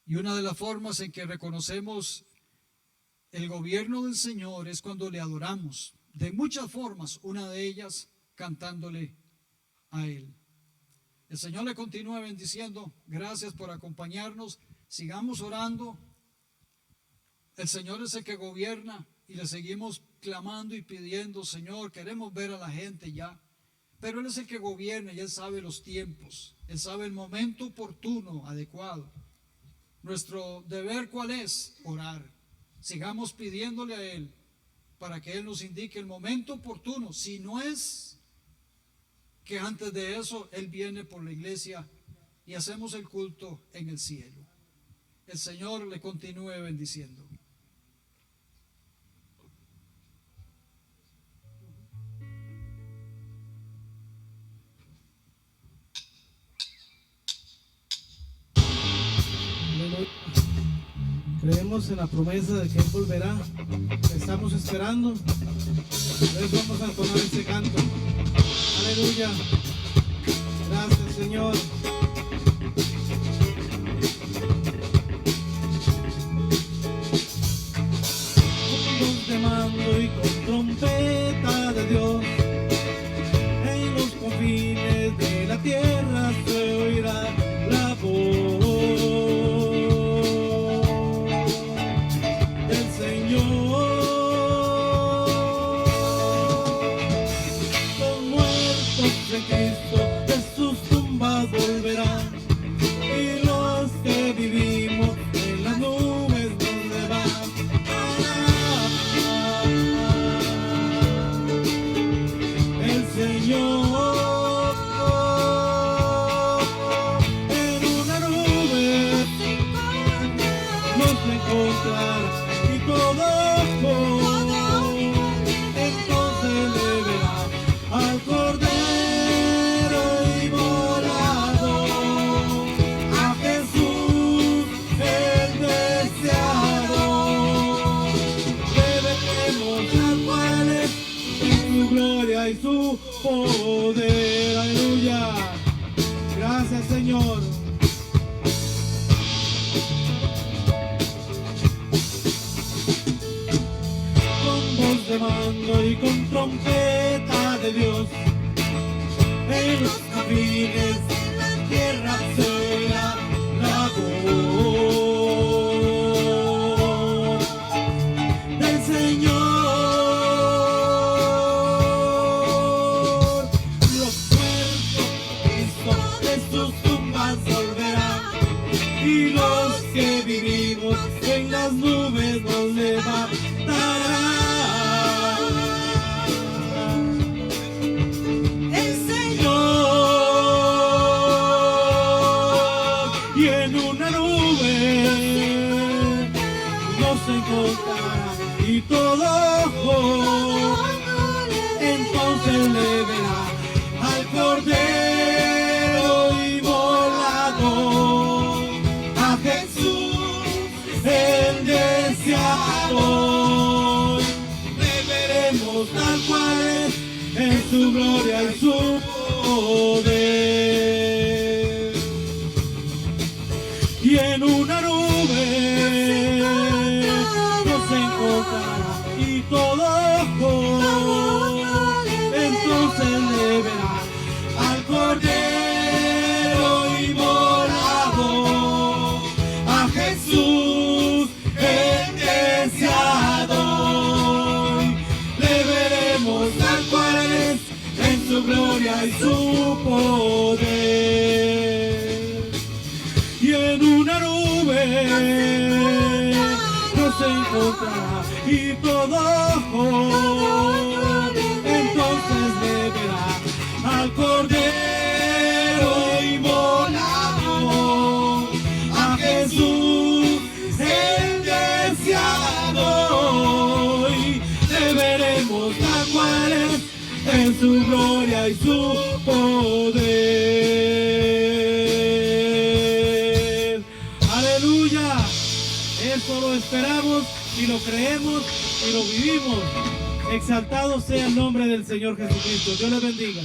Y una de las formas en que reconocemos el gobierno del Señor es cuando le adoramos. De muchas formas, una de ellas cantándole a Él. El Señor le continúa bendiciendo. Gracias por acompañarnos. Sigamos orando. El Señor es el que gobierna y le seguimos clamando y pidiendo, Señor, queremos ver a la gente ya. Pero Él es el que gobierna y Él sabe los tiempos. Él sabe el momento oportuno, adecuado. Nuestro deber, ¿cuál es? Orar. Sigamos pidiéndole a Él para que Él nos indique el momento oportuno. Si no es que antes de eso Él viene por la iglesia y hacemos el culto en el cielo. El Señor le continúe bendiciendo. Creemos en la promesa de que Él volverá. Estamos esperando. Entonces vamos a entonar este canto. Aleluya. Gracias, Señor. Con voz de mando y con trompeta de Dios, en los confines de la tierra se oirá la voz del Señor. Los muertos de Cristo de sus tumbas volverán, y los que vivimos en las nubes nos levantarán. El Señor en una nube nos encontrará, y todo entonces le verá al Cordero inmolado, a Jesús el deseado. Le veremos tal cual es, en su gloria y su poder. Aleluya. Gracias, Señor. Con voz de mando y con trompeta de Dios, en los confines de la tierra se oirá la voz del Señor. Los muertos Cristo de sus tumbas volverán, y los que vivimos en las nubes nos levantarán. El Señor, y en una nube nos encontrará, y todo ojo entonces le verá al Cordero inmolado, a Jesús el deseado. Le veremos tal cual es, en su gloria y su poder. Y en una nube nos encontrará, y todo ojo entonces le verá al Cordero inmolado, a Jesús el su gloria y su poder. Y en una nube nos encontrará y todo ojo entonces le verá al Cordero inmolado, a Jesús el deseado, y le veremos tal cual es en su gloria y su poder. Aleluya. Eso lo esperamos y lo creemos y lo vivimos. Exaltado sea el nombre del Señor Jesucristo. Dios les bendiga.